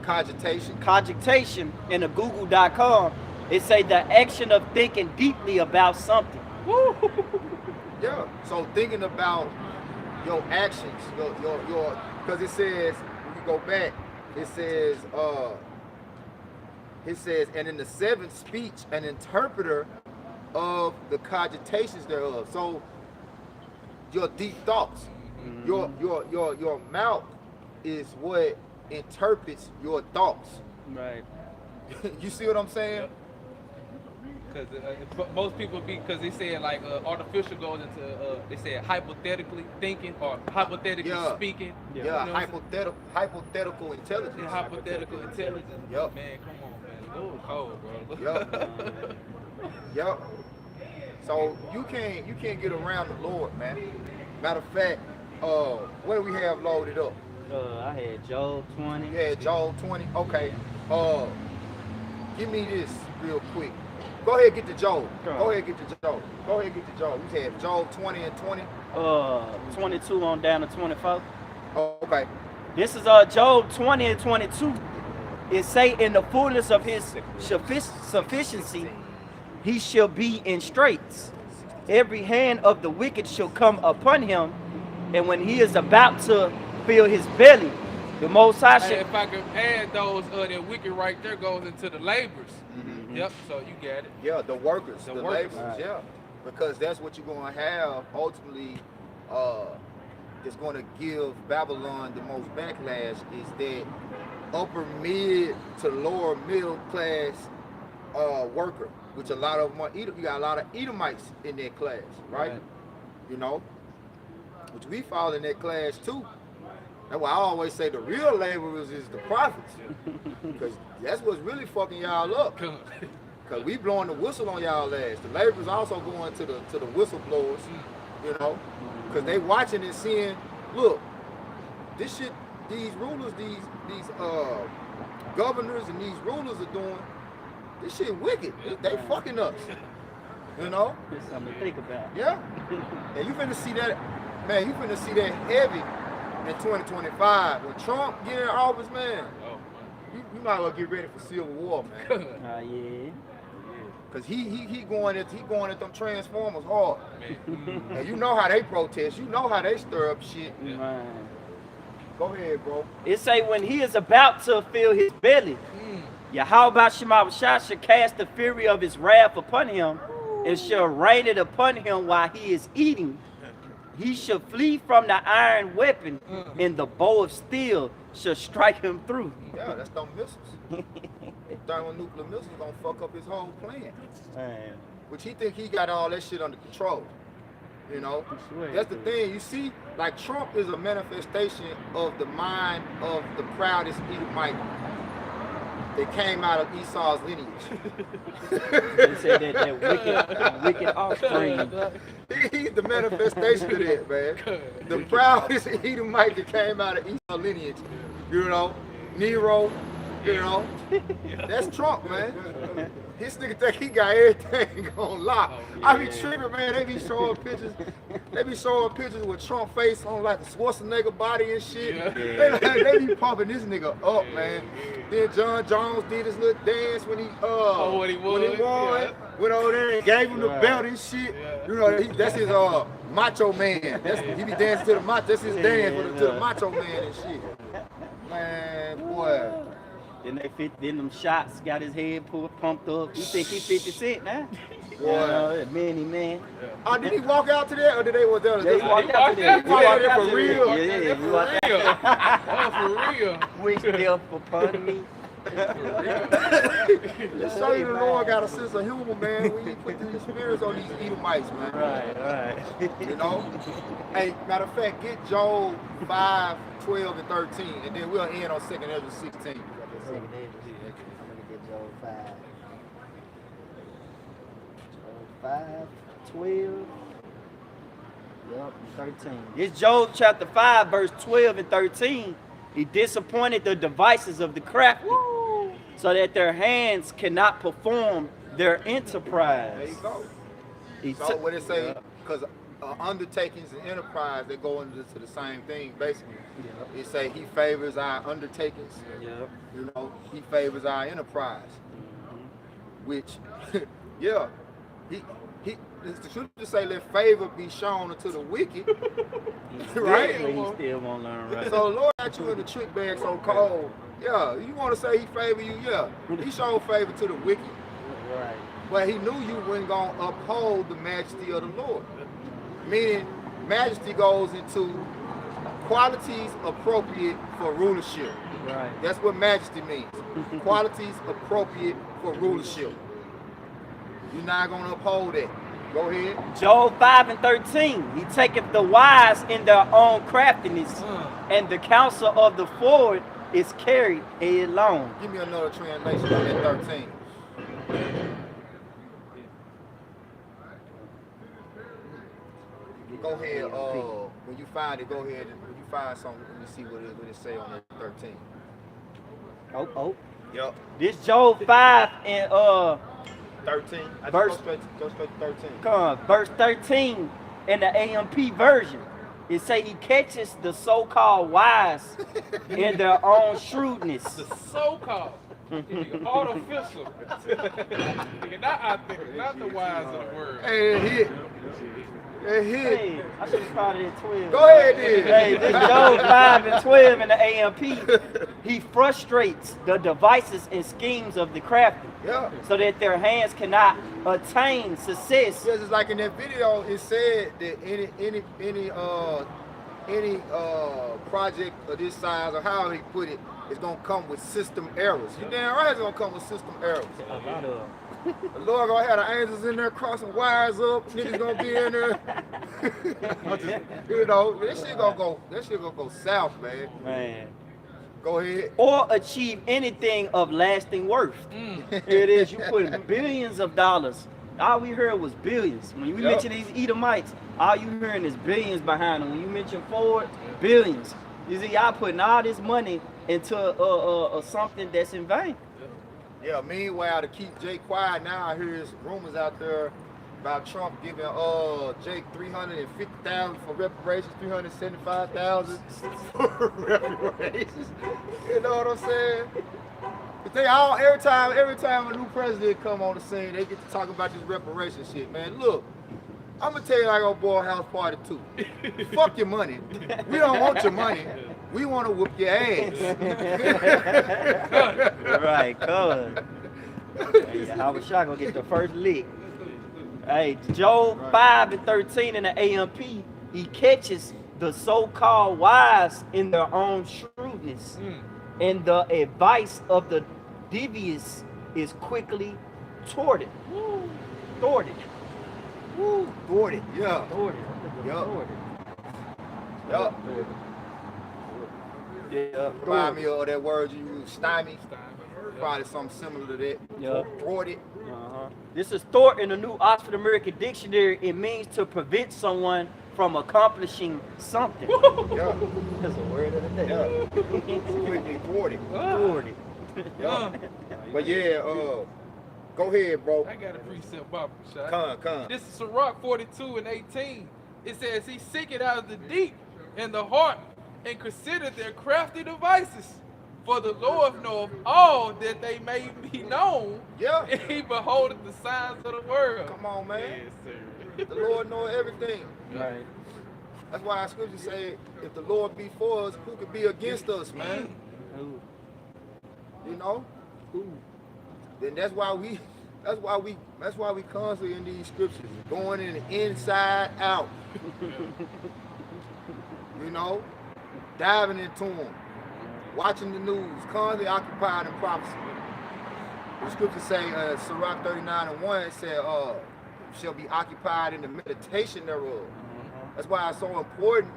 cogitation in the Google.com. It say the action of thinking deeply about something. Woo! Yeah. So thinking about your actions, your because it says, when you go back, it says, and in the 7th speech, an interpreter of the cogitations thereof. So your deep thoughts, your mouth is what interprets your thoughts. Right. You see what I'm saying? Because most people because they said like artificial goes into they said hypothetically thinking or hypothetically speaking. Yeah, You know hypothetical intelligence. Yeah, hypothetical intelligence. Yep. Man, come on, man. Oh, cold, bro. Yep. Yep. So you can't get around the Lord, man. Matter of fact, what do we have loaded up? I had Job 20. Yeah, Job 20. Okay. Give me this real quick. Go ahead, get the Job. Go ahead, get the Job. You said Job 20 and 20. 22 on down to 24. Okay. This is Job 20 and 22. It say, in the fullness of his sufficiency, he shall be in straits. Every hand of the wicked shall come upon him, and when he is about to fill his belly, the Most High shall... If I could add those, that wicked right there goes into the laborers. Yep, so you got it. Yeah, the workers, the workers. laborers, yeah. Because that's what you're going to have ultimately. It's going to give Babylon the most backlash is that upper mid to lower middle class worker, which a lot of them are. You got a lot of Edomites in that class, right? You know, which we fall in that class too. That's why I always say the real laborers is the prophets, because that's what's really fucking y'all up. Because we blowing the whistle on y'all ass. The laborers also going to the whistleblowers, you know, because they watching and seeing, look, this shit, these rulers, these governors and these rulers are doing, this shit wicked. They fucking us, you know. There's something to think about. Yeah, and you finna see that, man. You finna see that heavy in 2025 when Trump get in office, man. You might as well get ready for civil war, man. Yeah. Cause he going at them Transformers hard. And you know how they protest. You know how they stir up shit. Man. Go ahead, bro. It say when he is about to fill his belly, Yahweh Shema shall cast the fury of his wrath upon him, and shall rain it upon him while he is eating. He shall flee from the iron weapon, and the bow of steel shall strike him through. Yeah, that's them missiles. Thermonuclear missiles gonna fuck up his whole plan. Man. Which he think he got all that shit under control. You know? That's the thing. You see, like Trump is a manifestation of the mind of the proudest Edomite that came out of Esau's lineage. They said that wicked offspring. He's the manifestation of that, man. The proudest Edomite that came out of Esau's lineage. You know, Nero, you know. That's Trump, man. His nigga think he got everything on lock. I be tripping, man. They be showing pictures. They be showing pictures with Trump face on like the Schwarzenegger body and shit. Yeah. They be pumping this nigga up, man. Then John Jones did his little dance when he when he won. went over there and gave him the belt and shit. Yeah. You know, that's his macho man. He be dancing to the macho. That's his dance to the macho man and shit. Man, boy. Then then them shots got his head pumped up. You think he 50 Cent now? Boy. Many man. Oh, did he walk out to that or did they was there? Yeah, he walked out to He walked out there for real. Yeah, he walked out. Oh, for real. Wish death upon me. Just show you the Lord got a sense of humor, man. When you put these spirits on these Edomites, man. Right. You know? Hey, matter of fact, get Joel 5, 12, and 13, and then we'll end on 2nd Ezra 16. I'm gonna get Joel 5, 12, yep, 13. It's Job chapter 5, verse 12 and 13. He disappointed the devices of the crafty, so that their hands cannot perform their enterprise. There you go. He So what it say? Because undertakings and enterprise, they go into the same thing, basically. Yep. It say he favors our undertakings. Yep. You know, he favors our enterprise. Which, yeah, the scripture say let favor be shown unto the wicked. Right? He still won't learn right. So Lord got you in the trick bag so cold. Yeah, you want to say he favor you? Yeah, he showed favor to the wicked. Right. But he knew you weren't going to uphold the majesty of the Lord. Meaning, majesty goes into qualities appropriate for rulership. Right. That's what majesty means. Qualities appropriate for rulership. You're not going to uphold that. Go ahead. Job 5 and 13. He taketh the wise in their own craftiness, and the counsel of the forward is carried alone. Give me another translation on that 13. Go ahead. When you find it, go ahead. When you find something, let me see what it say on that 13. Oh. Yep. This Job 5 and 13. Verse- Go straight to 13. come on, verse 13 in the AMP version. It say he catches the so-called wise in their own shrewdness. The so-called. Artificial. Nigga, not authentic, not the wise of the word. Hey, it hit. It hit. Hey, I should have started at 12. Go ahead, then. Hey, this Job 5 and 12 in the AMP. He frustrates the devices and schemes of the crafty, Yeah. so that their hands cannot attain success. Because it's like in that video, it said that any project of this size or however he put it, it's gonna come with system errors. You damn right it's gonna come with system errors. A lot of The Lord gonna have the angels in there crossing wires up. Niggas gonna be in there. You know, that shit gonna go south, man. man. Go ahead. Or achieve anything of lasting worth. Here it is. You put billions of dollars. All we heard was billions. When we mention these Edomites, all you hearing is billions behind them. When you mention Ford, billions. You see, y'all putting all this money into something that's in vain. Yeah, meanwhile, to keep Jay quiet now, I hear there's rumors out there about Trump giving Jake $350,000 for reparations, $375,000 for reparations. You know what I'm saying? But they all every time a new president come on the scene, they get to talk about this reparation shit, man. Look, I'm gonna tell you like a boy house party too. Fuck your money. We don't want your money. We want to whoop your ass. Right, cuz. I was shocked gonna get the first lick. Hey, Job 5 and 13 in the AMP, he catches the so-called wise in their own shrewdness, and the advice of the devious is quickly thwarted. Thwarted. Thwarted, yeah. Thwarted. Yup. Thwarted. Yup. Yeah. Remind me of that word you use, stymie. Probably something similar to that. Yup. Thwarted. This is thwart in the New Oxford American Dictionary. It means to prevent someone from accomplishing something. Yeah. That's a word of the day. Yeah. Quickly thwarted. Thwarted. Yeah. But yeah, Go ahead, bro. I got a precept Bible shot. Come. This is Sirach 42:18. It says, he seeketh out of the deep and the heart, and consider their crafty devices. For the Lord knoweth all that they may be known. Yeah. And he beholdeth the signs of the world. Come on, man. Yes, sir. The Lord knows everything. Right. That's why our scripture say, if the Lord be for us, who could be against us, man? Ooh. You know? Then that's why we constantly in these scriptures, going in the inside out. You know? Diving into them. Watching the news, constantly occupied in prophecy. The scriptures say, Sirach 39:1, it said, shall be occupied in the meditation thereof. That's why it's so important,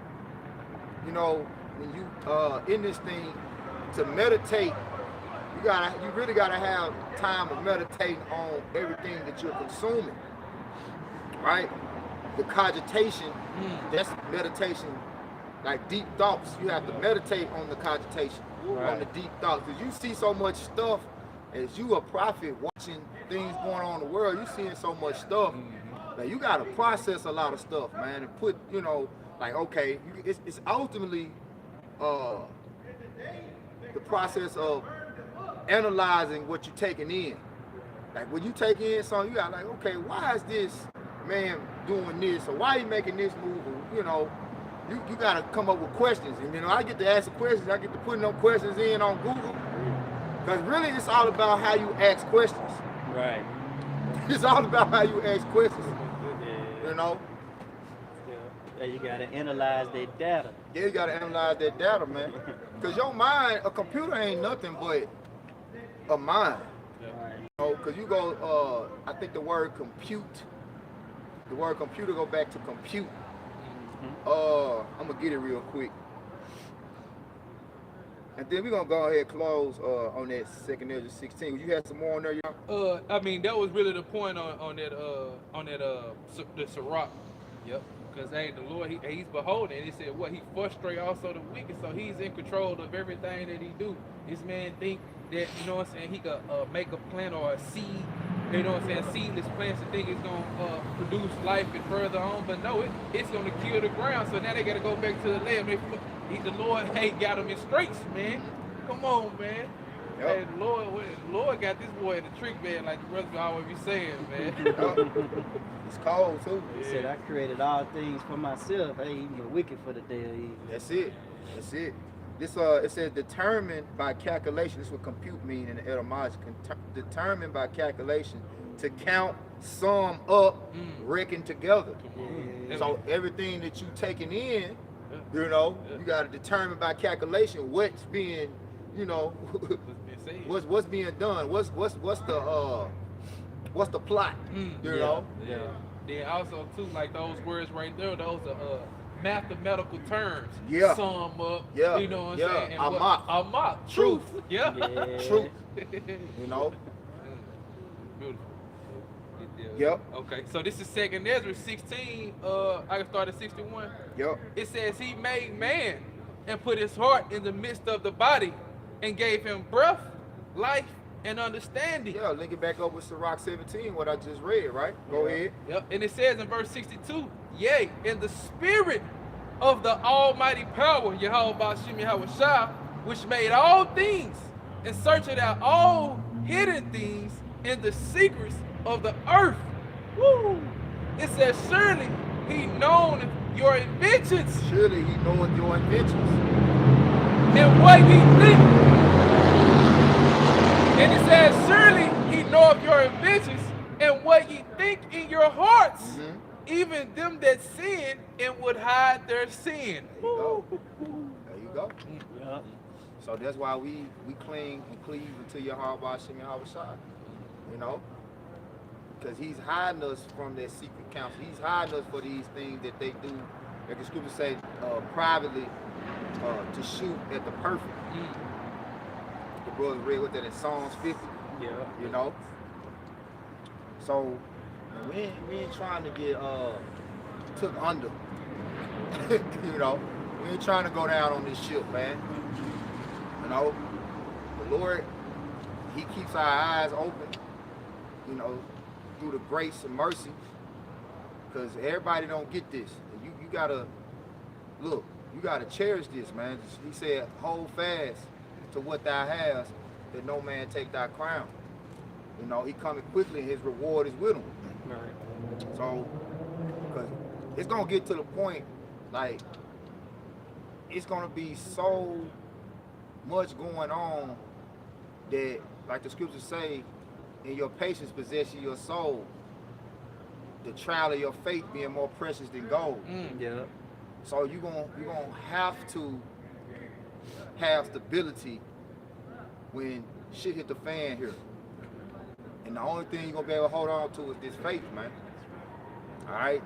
you know, when you in this thing, to meditate. You really gotta have time of meditating on everything that you're consuming, right? The cogitation, that's meditation, like deep thoughts. You have to meditate on the cogitation, on the deep thoughts, because you see so much stuff. As you a prophet watching things going on in the world, you seeing so much stuff. Like, you gotta process a lot of stuff, man, and put, you know, like, okay, it's ultimately the process of analyzing what you're taking in. Like, when you take in something, you got like, okay, why is this man doing this, or why he making this move, or, you know, you gotta come up with questions. And, you know, I get to ask the questions, I get to put them questions in on Google, because really it's all about how you ask questions. Right. It's all about how you ask questions. Yeah. You know? Yeah, you gotta analyze that data. Yeah, you gotta analyze that data, man. Because your mind, a computer ain't nothing but a mind. Right. You know, because you go, I think the word computer go back to compute. I'm gonna get it real quick. And then we're gonna go ahead and close on that second Ezra 16. You had some more on there, y'all? I mean, that was really the point on the Sirach. Yep. Because hey, the Lord, he's beholden. And he said, what? He frustrate also the wicked. So he's in control of everything that he do. This man think that, you know what I'm saying, he could make a plant or a seed, you know what I'm saying, seedless plants, and think it's gonna produce life and further on, but no, it's gonna kill the ground. So now they gotta go back to the land. The Lord ain't got them in straits, man. Come on, man. Yep. Hey, the Lord got this boy in the trick, man, like the brothers always be saying, man. It's cold too. He said, I created all things for myself. I ain't even wicked for the day of evil. That's it. This it says determined by calculation. This is what compute mean in the etymology. Determined by calculation, to count, sum up, reckon together. So everything that you taking in, you know, you got to determine by calculation what's being, you know, what's being done. What's the plot? You know. Yeah. Then also too, like those words right there, those are mathematical terms. Yeah. Sum up. Yeah. You know what I'm saying? And Amak. Truth. Yeah. Truth. You know. Beautiful. Yep. Okay, so this is second Ezra 16. I can start at 61. Yep. It says he made man and put his heart in the midst of the body and gave him breath, life, and understanding. Yeah, link it back up with Sirach 17, what I just read, right? Go ahead. Yep. And it says in verse 62, yea, in the spirit of the almighty power, Yahweh Bashim Yahweh Shah, which made all things and searching out all hidden things in the secrets of the earth. Woo! It says, surely he known your inventions. Surely he knoweth your inventions. And what he think. And it says, surely he knoweth your inventions and what ye think in your hearts. Even them that sin and would hide their sin. There you go. There you go. Yeah. So that's why we cling and cleave unto Yahweh Bashim Yahweh Shah. You know? Because he's hiding us from their secret counsel. He's hiding us for these things that they do, like the scripture say, privately to shoot at the perfect. The brother read with that in Psalms 50. Yeah. You know? So we ain't trying to get took under. You know? We ain't trying to go down on this ship, man. You know? The Lord, he keeps our eyes open. you know, through the grace and mercy, because everybody don't get this. You gotta look. You gotta cherish this, man. He said, "Hold fast to what thou hast, that no man take thy crown." You know, he coming quickly, and his reward is with him. Right. So, because it's gonna get to the point, like, it's gonna be so much going on that, like the scriptures say, in your patience possess your soul. The trial of your faith being more precious than gold. Yeah. So you're gonna have to have stability when shit hit the fan here. And the only thing you're gonna be able to hold on to is this faith, man. All right,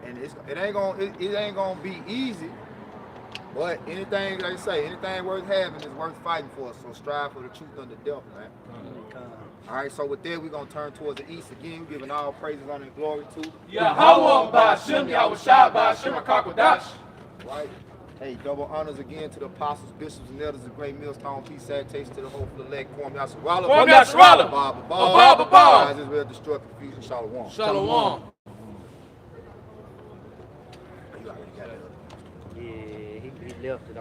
and it ain't gonna be easy. But anything, like I say, anything worth having is worth fighting for. So strive for the truth under death, man. All right, so with that, we're gonna turn towards the east again, giving all praises, honor, and glory to Yahweh Ba'Shem, Yahweh Shai Ba'Shem HaKakwadash. right. Hey, double honors again to the apostles, bishops, and elders of Great Millstone. Peace, salutations to the hopeful elect. Kwam Yasharala. Kwam Yasharala. Abba. Guys, Israel, destroy confusion. Shalom. Shalom. You already got it. Yeah, he left it.